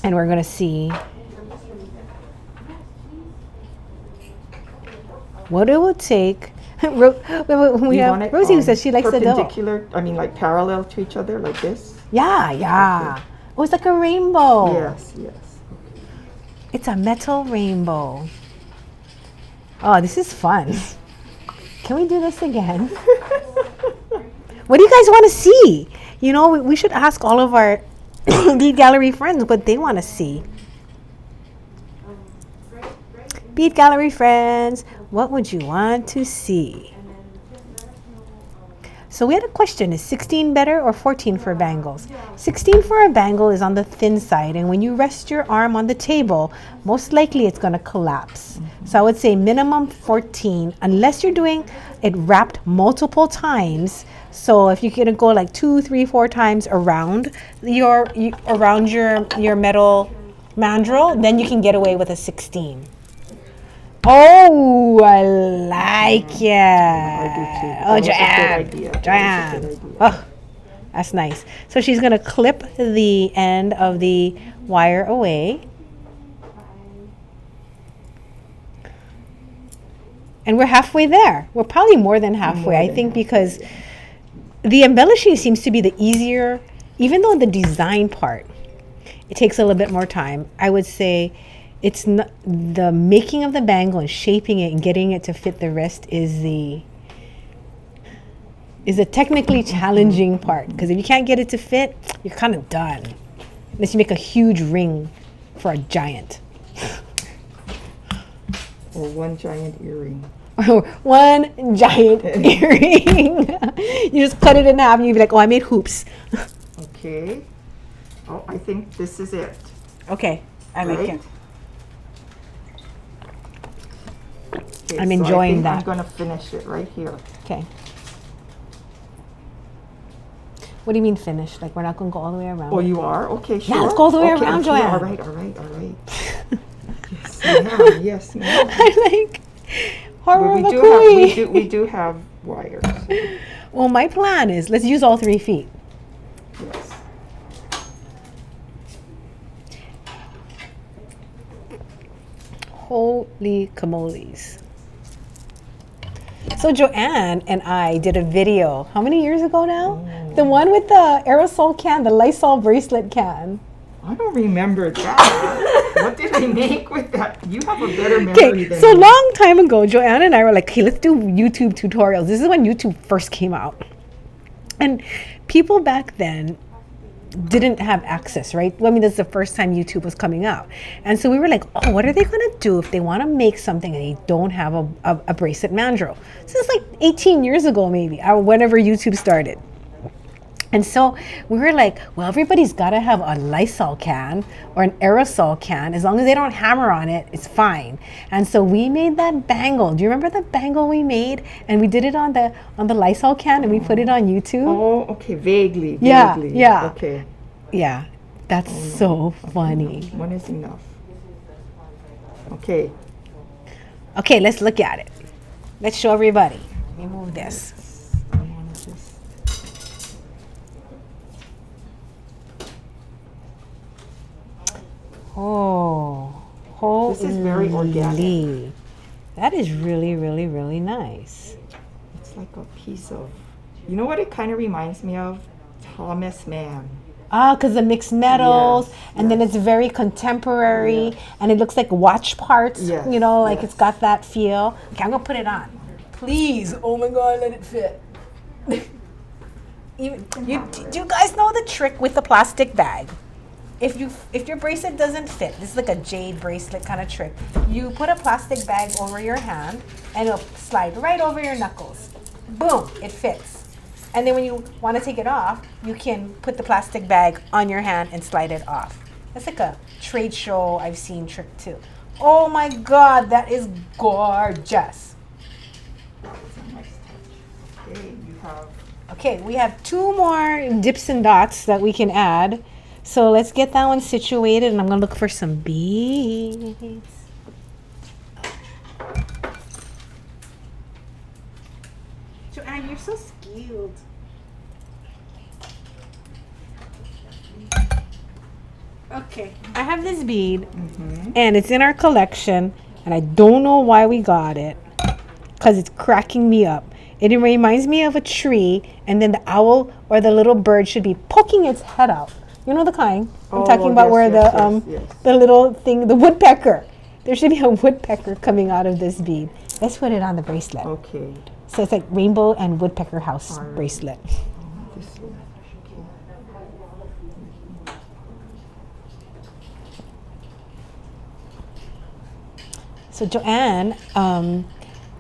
And we're going to see what it will take. We You have want it, Rosie who says she likes the double. perpendicular, like parallel to each other, like this? Yeah, yeah. Oh, it's like a rainbow. Yes. It's a metal rainbow. Oh, this is fun. Can we do this again? What do you guys want to see? We should ask all of our Bead Gallery friends what they want to see. Bead Gallery friends, what would you want to see? So we had a question, is 16 better or 14 for bangles? 16 for a bangle is on the thin side, and when you rest your arm on the table, most likely it's going to collapse. So I would say minimum 14, unless you're doing it wrapped multiple times. So if you're going to go like 2, 3, 4 times around your metal mandrel, then you can get away with a 16. Oh, I like it. I do too. Oh, That was a good idea. JoAnn. That was a good JoAnn. idea. Oh, that's nice. So she's going to clip the end of the wire away. And we're halfway there. We're probably more than halfway, I think, because the embellishing seems to be the easier, even though the design part, it takes a little bit more time. I would say it's not the making of the bangle and shaping it and getting it to fit the wrist is the technically challenging part, because if you can't get it to fit, you're kind of done unless you make a huge ring for a giant. Or one giant earring. Or one giant earring. You just cut it in half and you'd be like, oh, I made hoops. Okay. Oh, I think this is it. Okay, I like Right? it. Okay, I'm so enjoying I think that. I'm going to finish it right here. Okay. What do you mean finish? Like we're not going to go all the way around? Oh, you are? Okay, sure. let's go all the way Okay, around, okay, JoAnn. All right. Yes, ma'am. Yes, ma'am. I like horror But vakui. we do have wires. Well, my plan is let's use all 3 feet. Yes. Holy camoles. So JoAnn and I did a video, how many years ago now? The one with the aerosol can, the Lysol bracelet can. I don't remember that. What did I make with that? You have a better memory Okay, than so me. long time ago, JoAnn and I were like, okay, let's do YouTube tutorials. This is when YouTube first came out. And people back then didn't have access, right? I mean, this is the first time YouTube was coming out. And so we were like, oh, what are they going to do if they want to make something and they don't have a bracelet mandrel? This is like 18 years ago, maybe, or whenever YouTube started. And so we were like, well, everybody's got to have a Lysol can or an aerosol can. As long as they don't hammer on it, it's fine. And so we made that bangle. Do you remember the bangle we made? And we did it on the Lysol can and we put it on YouTube. Oh, okay, vaguely. Yeah, Vaguely. yeah. Okay. Yeah, that's so funny. One is enough. Okay. Okay, let's look at it. Let's show everybody. Let me move this. I want to just. Oh, holy. This is very organic. That is really, really, really nice. It's like a piece of, you know what it kind of reminds me of? Thomas Mann. Ah, because the mixed metals, Yes, and then it's very contemporary, Yes. and it looks like watch parts, Yes, you know, like yes. it's got that feel. Okay, I'm gonna put it on. Please, oh my God, let it fit. Do you guys know the trick with the plastic bag? If your bracelet doesn't fit, this is like a jade bracelet kind of trick. You put a plastic bag over your hand, and it'll slide right over your knuckles. Boom, it fits. And then when you want to take it off, you can put the plastic bag on your hand and slide it off. That's like a trade show I've seen trick too. Oh my God, that is gorgeous. It's a nice touch. Okay, you have, Okay, we have 2 more dips and dots that we can add. So let's get that one situated, and I'm gonna look for some beads. JoAnn, you're so skilled. Okay, I have this bead, and it's in our collection, and I don't know why we got it, because it's cracking me up. It reminds me of a tree, and then the owl or the little bird should be poking its head out. You know the kind? I'm Oh, talking about yes, where yes, yes. the little thing, the woodpecker. There should be a woodpecker coming out of this bead. Let's put it on the bracelet. okay. So it's like rainbow and woodpecker house Alright. bracelet. This one. So JoAnn,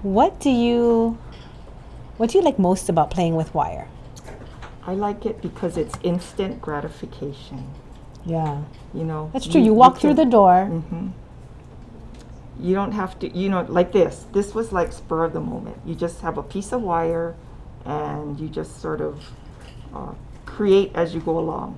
what do you like most about playing with wire? I like it because it's instant gratification. Yeah, You know, that's true. You walk through the can- door. You don't have to, you know, like this. This was like spur of the moment. You just have a piece of wire and you just sort of create as you go along.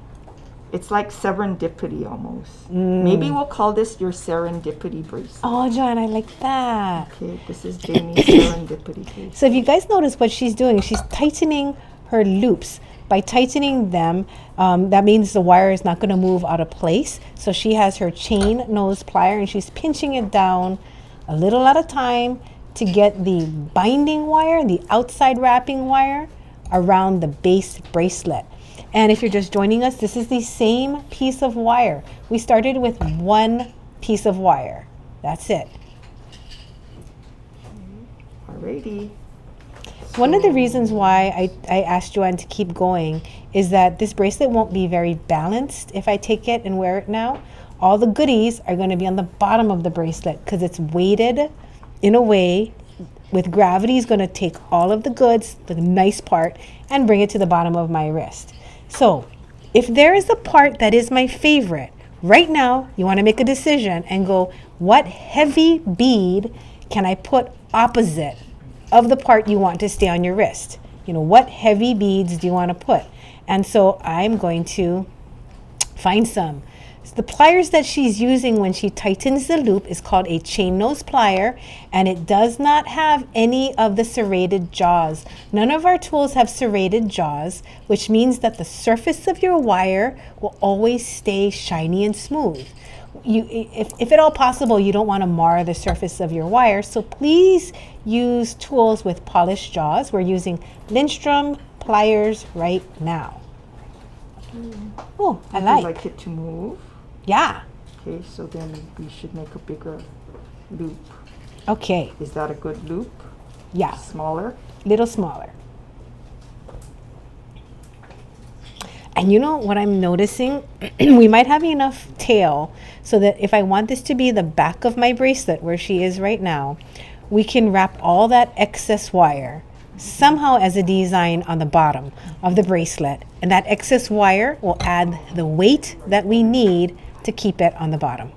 It's like serendipity almost. Maybe we'll call this your serendipity bracelet. Oh, JoAnn, I like that. Okay, this is Jamie's serendipity bracelet. So if you guys notice what she's doing, she's tightening her loops. By tightening them, that means the wire is not going to move out of place. So she has her chain nose plier and she's pinching it down a little at a time to get the binding wire, the outside wrapping wire, around the base bracelet. And if you're just joining us, this is the same piece of wire. We started with 1 piece of wire. That's it. Alrighty. One of the reasons why I asked JoAnn to keep going is that this bracelet won't be very balanced if I take it and wear it now. All the goodies are going to be on the bottom of the bracelet because it's weighted in a way with gravity is going to take all of the goods, the nice part, and bring it to the bottom of my wrist. So if there is a part that is my favorite, right now you want to make a decision and go, what heavy bead can I put opposite of the part you want to stay on your wrist? You know, what heavy beads do you want to put? And so I'm going to find some. So the pliers that she's using when she tightens the loop is called a chain nose plier, and it does not have any of the serrated jaws. None of our tools have serrated jaws, which means that the surface of your wire will always stay shiny and smooth. If at all possible, you don't want to mar the surface of your wire, so please use tools with polished jaws. We're using Lindstrom pliers right now. Oh, I Would you like. like it to move? Yeah. Okay, so then we should make a bigger loop. Okay. Is that a good loop? Yeah. Smaller? Little smaller. And you know what I'm noticing? We might have enough tail so that if I want this to be the back of my bracelet where she is right now, we can wrap all that excess wire somehow as a design on the bottom of the bracelet. And that excess wire will add the weight that we need to keep it on the bottom.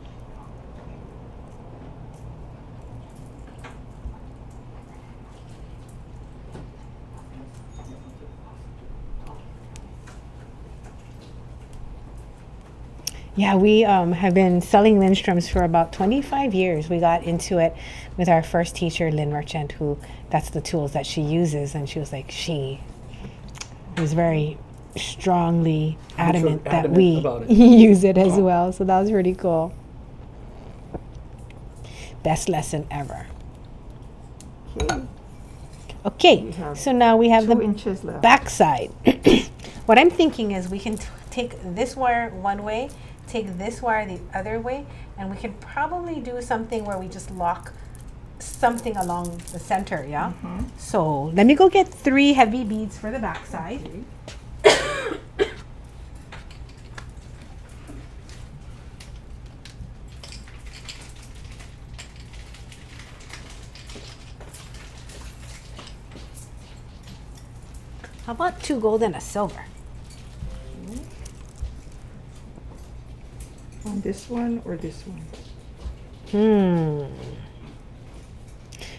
Yeah, we have been selling Lindstroms for about 25 years. We got into it with our first teacher, Lynn Merchant, who that's the tools that she uses. And she was like, she was very strongly adamant that adamant we about it. use it as well. So that was pretty cool. Best lesson ever. Okay. Okay, We have so now we have 2 the inches left. back side. What I'm thinking is we can take this wire one way, take this wire the other way, and we can probably do something where we just lock something along the center, yeah? So let me go get 3 heavy beads for the back side. How about 2 gold and a silver? On this one or this one?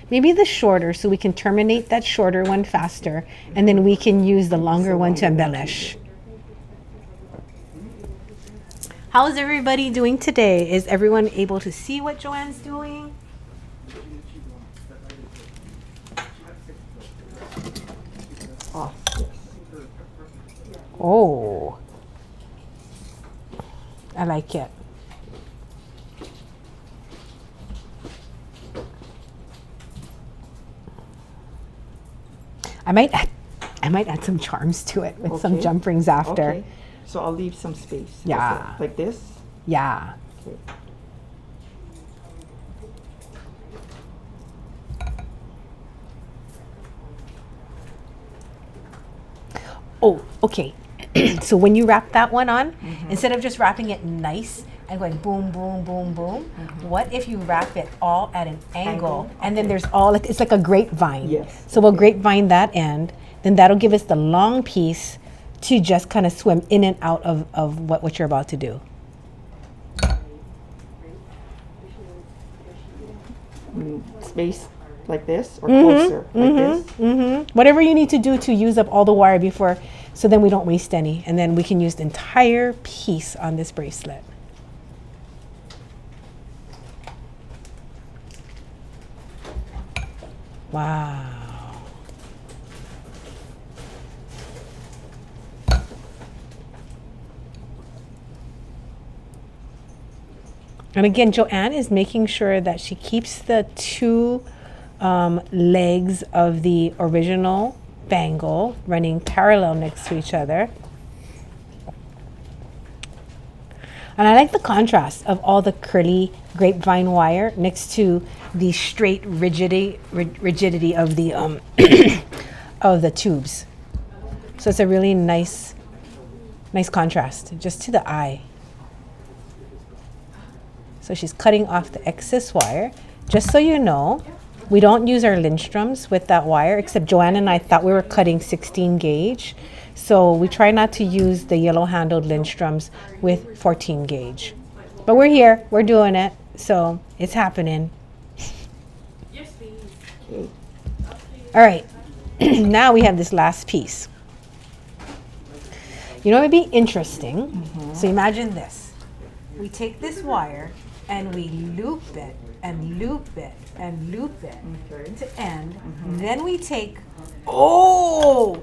Maybe the shorter, so we can terminate that shorter one faster, and then we can use the longer one to embellish. How's everybody doing today? Is everyone able to see what JoAnn's doing? Oh, yes. Oh, I like it. I might add some charms to it with some Okay. jump rings after. Okay. So I'll leave some space. Yeah. Okay. Like this? Yeah. Okay. Oh, okay. So when you wrap that one on, instead of just wrapping it nice and going boom, boom, boom, boom, what if you wrap it all at an angle, and then there's all, it's like a grapevine. Yes. So we'll grapevine that end, then that'll give us the long piece to just kind of swim in and out of what you're about to do. Space like this or closer like this? Whatever you need to do to use up all the wire before, so then we don't waste any, and then we can use the entire piece on this bracelet. Wow. And again, JoAnn is making sure that she keeps the 2 legs of the original bangle running parallel next to each other. And I like the contrast of all the curly grapevine wire next to the straight rigidity of the of the tubes. So it's a really nice contrast just to the eye. So she's cutting off the excess wire. Just so you know, we don't use our Lindströms with that wire, except JoAnn and I thought we were cutting 16 gauge. So we try not to use the yellow handled Lindströms with 14 gauge. But we're here, we're doing it, so it's happening. Okay. All right, now we have this last piece. You know what would be interesting? So imagine this. We take this wire and we loop it and loop it and loop it to end. Then we take, no.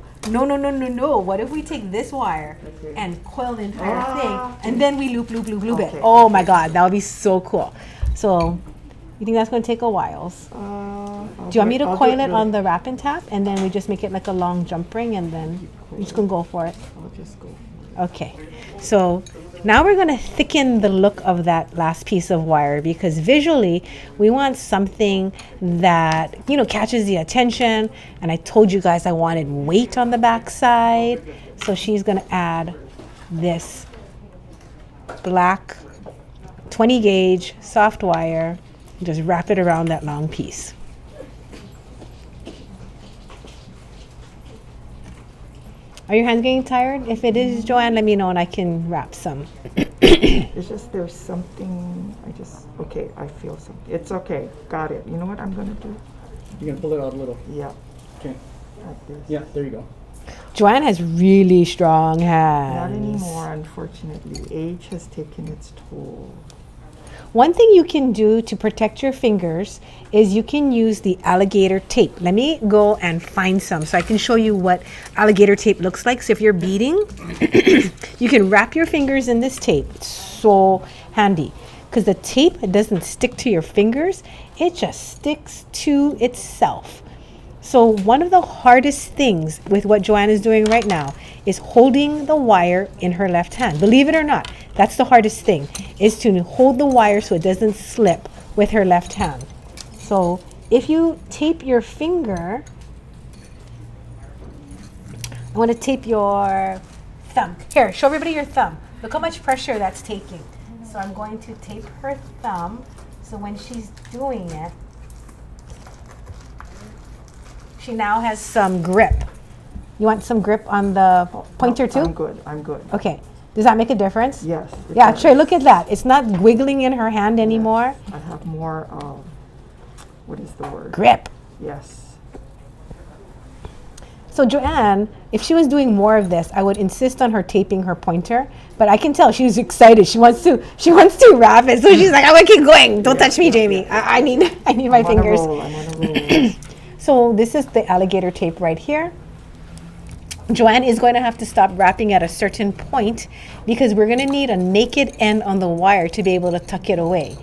What if we take this wire and coil the entire thing, and then we loop it? Oh my God, that would be so cool. So you think that's going to take a while? Do you want me to coil it on the wrap and tap, and then we just make it like a long jump ring, and then we're just going to go for it? I'll just go. Okay, so now we're going to thicken the look of that last piece of wire, because visually we want something that, you know, catches the attention. And I told you guys I wanted weight on the back side. So she's going to add this black 20 gauge soft wire, just wrap it around that long piece. Are your hands getting tired? If it is, JoAnn, let me know and I can wrap some. It's just there's something, okay, I feel something. It's okay, got it. You know what I'm gonna do? You're gonna pull it out a little. Yeah, Okay. like this. Yeah, there you go. JoAnn has really strong hands. Not anymore, unfortunately. Age has taken its toll. One thing you can do to protect your fingers is you can use the alligator tape. Let me go and find some so I can show you what alligator tape looks like. So if you're beading, you can wrap your fingers in this tape. It's so handy because the tape doesn't stick to your fingers, it just sticks to itself. So one of the hardest things with what JoAnn is doing right now is holding the wire in her left hand. Believe it or not, that's the hardest thing, is to hold the wire so it doesn't slip with her left hand. So if you tape your finger, I want to tape your thumb. Here, show everybody your thumb. Look how much pressure that's taking. So I'm going to tape her thumb, so when she's doing it, she now has some grip. You want some grip on the pointer too? I'm good. I'm good. Okay. Does that make a difference? Yes. Yeah, Trey, look at that. It's not wiggling in her hand anymore. I have more, what is the word? Grip. Yes. So JoAnn, if she was doing more of this, I would insist on her taping her pointer. But I can tell she's excited. She wants to wrap it. So she's like, I want to keep going. Don't touch me, Jamie. I need my fingers. I'm on a roll. So this is the alligator tape right here. JoAnn is going to have to stop wrapping at a certain point because we're going to need a naked end on the wire to be able to tuck it away.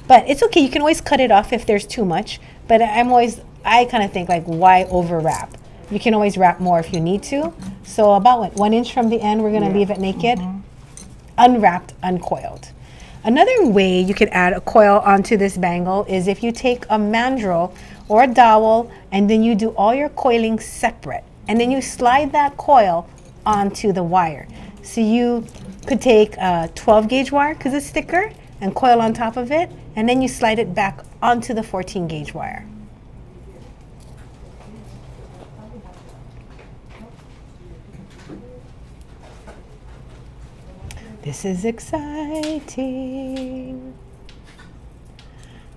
But it's okay. You can always cut it off if there's too much. But I kind of think like, why over wrap? You can always wrap more if you need to. So about 1 inch from the end, we're going to leave it naked, unwrapped, uncoiled. Another way you could add a coil onto this bangle is if you take a mandrel or a dowel and then you do all your coiling separate. And then you slide that coil onto the wire. So you could take a 12 gauge wire because it's thicker and coil on top of it. And then you slide it back onto the 14 gauge wire. This is exciting.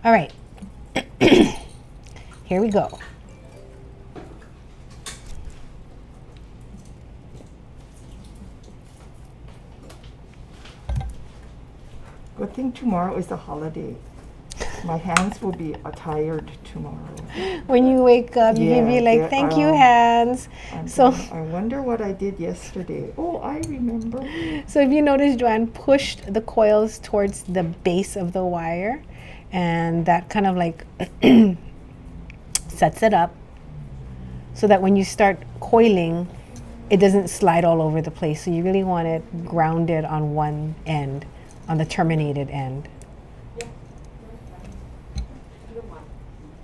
All right. Here we go. Good thing tomorrow is a holiday. My hands will be tired tomorrow. When you wake up, you can be like, thank you, hands. I wonder what I did yesterday. Oh, I remember. So if you notice, JoAnn pushed the coils towards the base of the wire, and that kind of like sets it up so that when you start coiling, it doesn't slide all over the place. So you really want it grounded on one end, on the terminated end.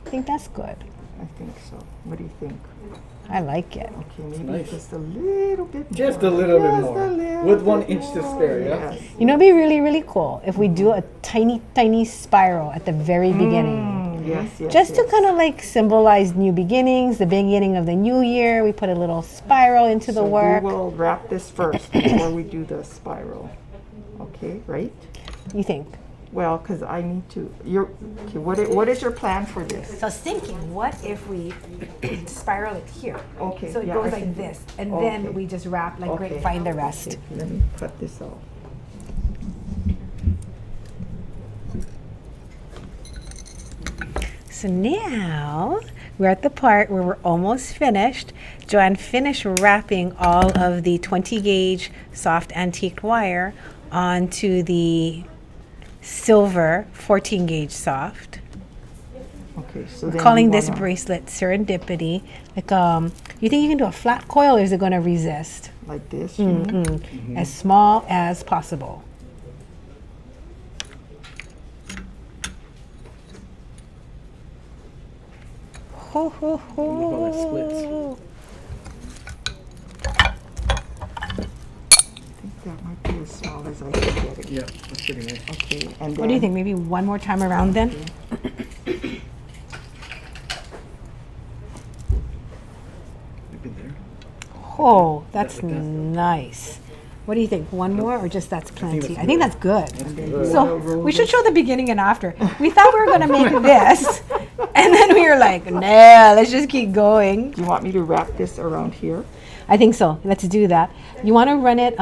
I think that's good. I think so. What do you think? I like it. Okay, maybe nice. just a little bit more. Just a little bit more. With 1 inch to spare, yeah? Yes. You know, it'd be really, really cool if we do a tiny, tiny spiral at the very beginning. Yes, yes. Just to yes. kind of like symbolize new beginnings, the beginning of the new year. We put a little spiral into the work. We will wrap this first before we do the spiral. Okay, right? You think? Well, because I need to. Okay, what is your plan for this? So I was thinking, what if we spiral it here? Okay. So it yeah, goes I like think- this, and okay. then we just wrap like Okay. grapevine the rest. Okay, let me cut this off. So now we're at the part where we're almost finished. JoAnn finished wrapping all of the 20 gauge soft antique wire onto the silver 14 gauge soft. Okay, so We're then calling you this wanna- bracelet serendipity. Like, you think you can do a flat coil, or is it going to resist? like this. You know? As small as possible. Ho, ho, ho. Look how that splits. I think that might be as small as I can get it. Yeah, that's pretty nice. Okay, and What do you think? Maybe one more time around then? Maybe there. Oh, that's like that. nice. What do you think? One more or just that's plenty? that's I think good. that's good. Good. So we should show the beginning and after. We thought we were going to make this, and then we were like, nah, let's just keep going. Do you want me to wrap this around here? I think so. Let's do that. You want to run it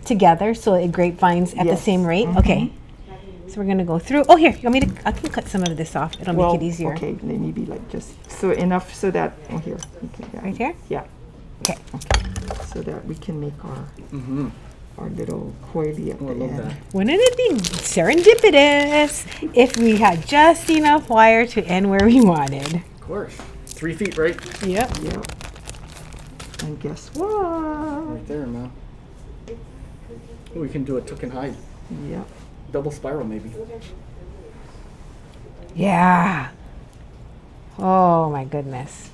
together so it grapevines at the Yes. same rate? Okay. So we're going to go through. Oh, here. You want me to? I can cut some of this off. It'll make it easier. Okay, maybe like just so enough so that here. Okay, yeah. Right here? Yeah. Okay. So that we can make our. our little coily at Oh, I the love end. that. Wouldn't it be serendipitous if we had just enough wire to end where we wanted? Of course. 3 feet, right? Yep. Yeah. And guess what? Right there, man. Oh, we can do a tuck and hide. Yeah. Double spiral, maybe. Yeah. Oh my goodness.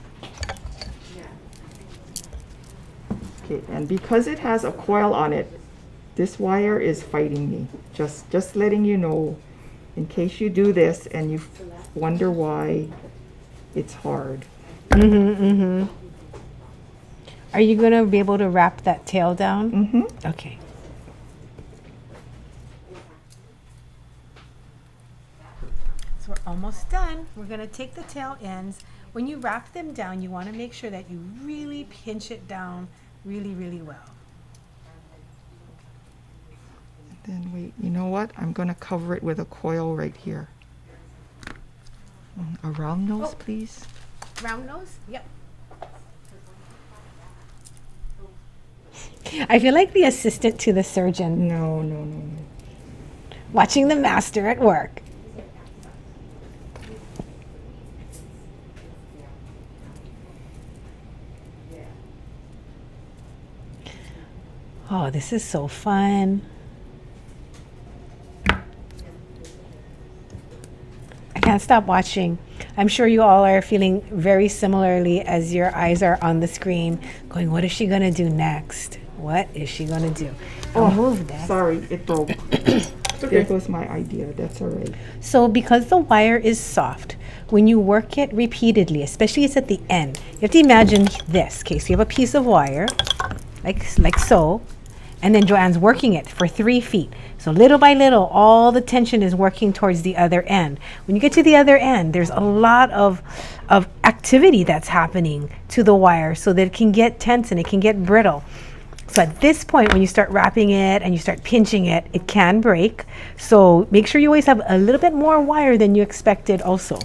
Okay, and because it has a coil on it, this wire is fighting me. Just letting you know, in case you do this and you wonder why it's hard. Are you gonna be able to wrap that tail down? Mm-hmm. Okay. So we're almost done. We're gonna take the tail ends. When you wrap them down, you wanna make sure that you really pinch it down really, really well. Then wait, you know what? I'm gonna cover it with a coil right here. A round nose, please. Round nose? Yep. I feel like the assistant to the surgeon, No. watching the master at work. Oh, this is so fun. I can't stop watching. I'm sure you all are feeling very similarly as your eyes are on the screen, going, what is she going to do next? What is she going to do? I'll move this. Sorry, it broke. There goes my idea. That's all right. So because the wire is soft, when you work it repeatedly, especially it's at the end, you have to imagine this. Okay, so you have a piece of wire, like so, and then JoAnn's working it for 3 feet. So little by little, all the tension is working towards the other end. When you get to the other end, there's a lot of activity that's happening to the wire so that it can get tense and it can get brittle. So at this point, when you start wrapping it and you start pinching it, it can break. So make sure you always have a little bit more wire than you expected also.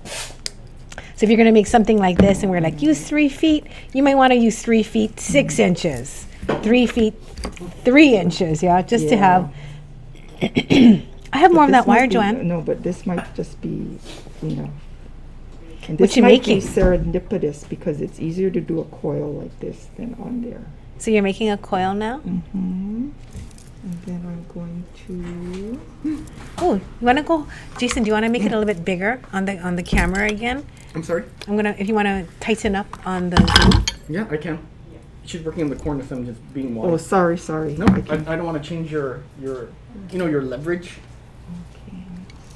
So if you're gonna make something like this and we're like, use 3 feet, you might wanna use 3 feet, 6 inches, 3 feet, 3 inches, yeah, just to have. I have more of that wire, JoAnn. No, but this might just be, enough. And What this you might be making? serendipitous because it's easier to do a coil like this than on there. So you're making a coil now? Mm-hmm. And then I'm going to. Oh, you wanna go, Jason? Do you wanna make it a little bit bigger on the camera again? I'm sorry? If you wanna tighten up on the zoom. Yeah, I can. She's working in the corner, so I'm just being wide. Oh, sorry. No, I don't want to change your leverage. Okay.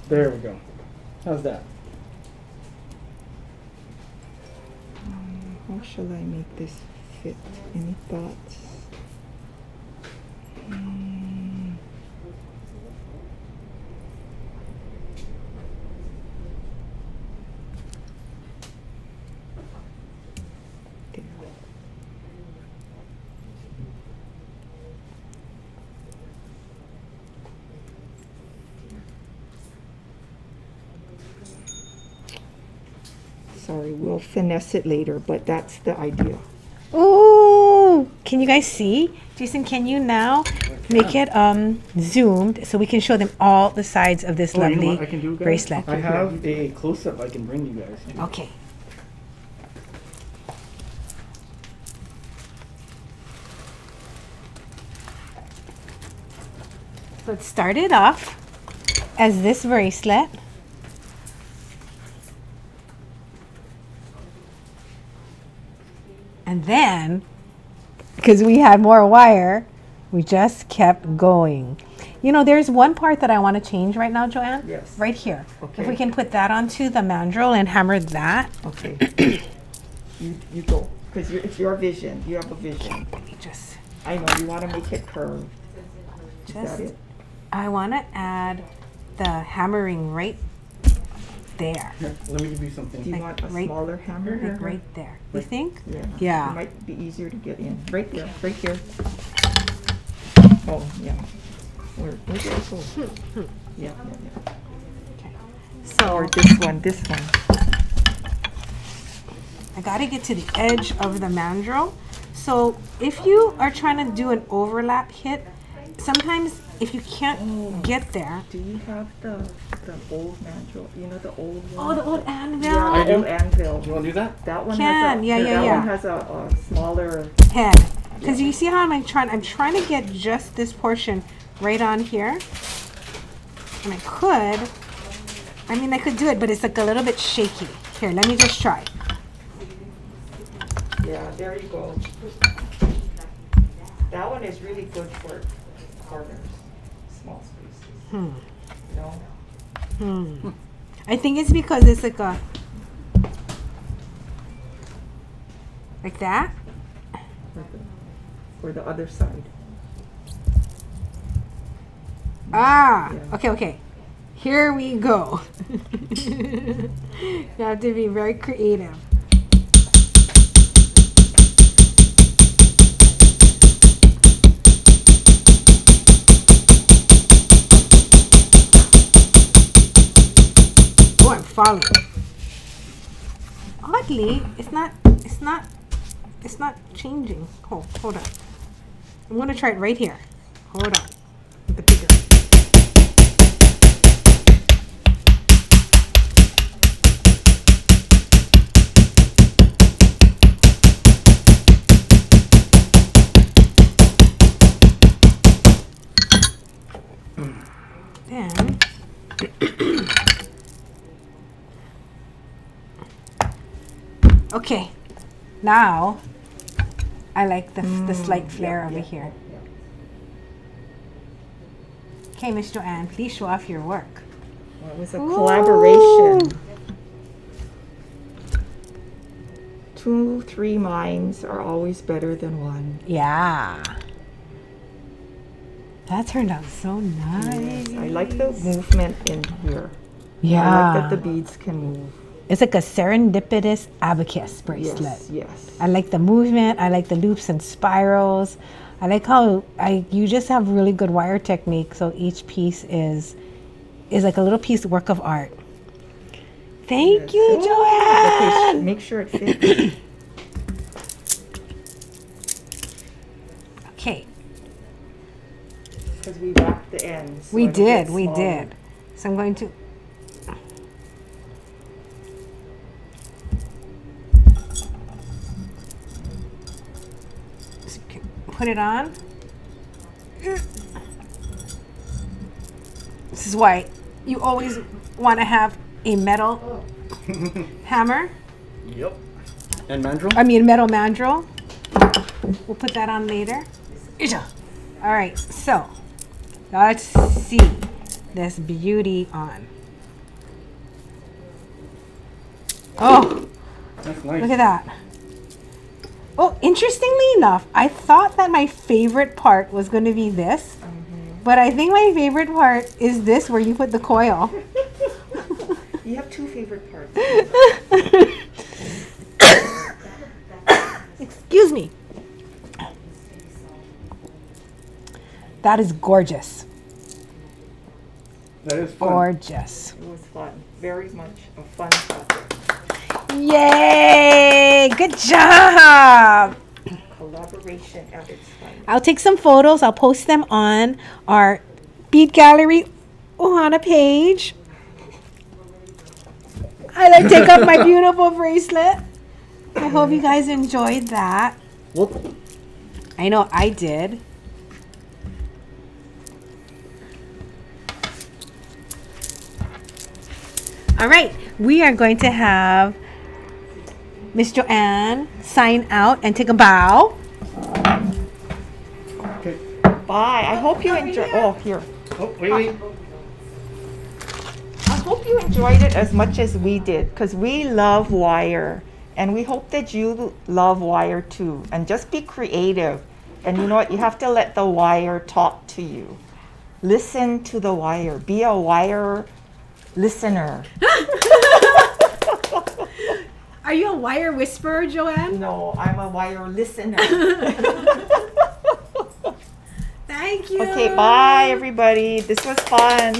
There we go. How's that? How shall I make this fit? Any thoughts? There. Sorry, we'll finesse it later, but that's the idea. Ooh, can you guys see? Jason, can you now make it zoomed so we can show them all the sides of this You know lovely what I can do, guys? bracelet? I have a close-up I can bring you guys to. Okay. So it started off as this bracelet. And then, because we had more wire, we just kept going. You know, there's one part that I want to change right now, JoAnn. Yes. Right here. Okay. If we can put that onto the mandrel and hammer that. Okay. you go, because it's your vision. You have a vision. Let me just, I know you want to make it curved. Is that it? I want to add the hammering right there. Here, let me give you something. Do you Like want a right- smaller hammer? Like right there. You think? Yeah. Yeah. It might be easier to get in. Right there. Right here. Oh, yeah. Where did it go? Yeah. Okay. Or So this one. I got to get to the edge of the mandrel So if you are trying to do an overlap hit, sometimes if you can't get there. Do you have the old mandrel? You know the old one? Oh, the old anvil. Yeah, the old anvil. You want to do that? That one Can, has a, yeah, that yeah. one has a smaller. Head. Because you see how I'm trying to get just this portion right on here. And I could do it, but it's like a little bit shaky. Here, let me just try. Yeah, there you go. That one is really good for corners, small spaces. No? I think it's because it's like that. Or the other side. Ah, Yeah. okay. Here we go. You have to be very creative. Oh, I'm falling. Oddly, it's not changing. Hold on. I'm gonna try it right here. Hold on. With the bigger. Then okay, now I like the slight flare over here. Okay, Miss JoAnn, please show off your work. Well, it was a collaboration. 2, 3 minds are always better than one. Yeah. That turned out so nice. Yes, I like the movement in here. Yeah. I like that the beads can move. It's like a serendipitous abacus bracelet. Yes, yes. I like the movement. I like the loops and spirals. I like how you just have really good wire technique. So each piece is like a little piece of work of art. Thank you, JoAnn. Okay, make sure it fits. Okay, Because we wrapped the ends. so we it'll get did. We smaller. did. So I'm going to. Put it on. This is why you always want to have a metal hammer. Yep. And mandrel? I mean, metal mandrel. We'll put that on later. All right, so let's see this beauty on. Oh, That's nice. look at that. Oh, interestingly enough, I thought that my favorite part was going to be this, but I think my favorite part is this where you put the coil. You have 2 favorite parts. Excuse me. That is gorgeous. That is fun. Gorgeous. It was fun. Very much a fun project. Yay! Good job! Collaboration at its finest. I'll take some photos. I'll post them on our Bead Gallery Outta page. I like take up my beautiful bracelet. I hope you guys enjoyed that. Well, I know I did. All right, we are going to have Miss JoAnn sign out and take a bow. okay. Bye. I hope you enjoy. Oh, here. Oh, wait. I hope you enjoyed it as much as we did, because we love wire, and we hope that you love wire too. And just be creative. And you know what? You have to let the wire talk to you. Listen to the wire. Be a wire listener. Are you a wire whisperer, JoAnn? No, I'm a wire listener. Thank you. Okay, bye everybody. This was fun.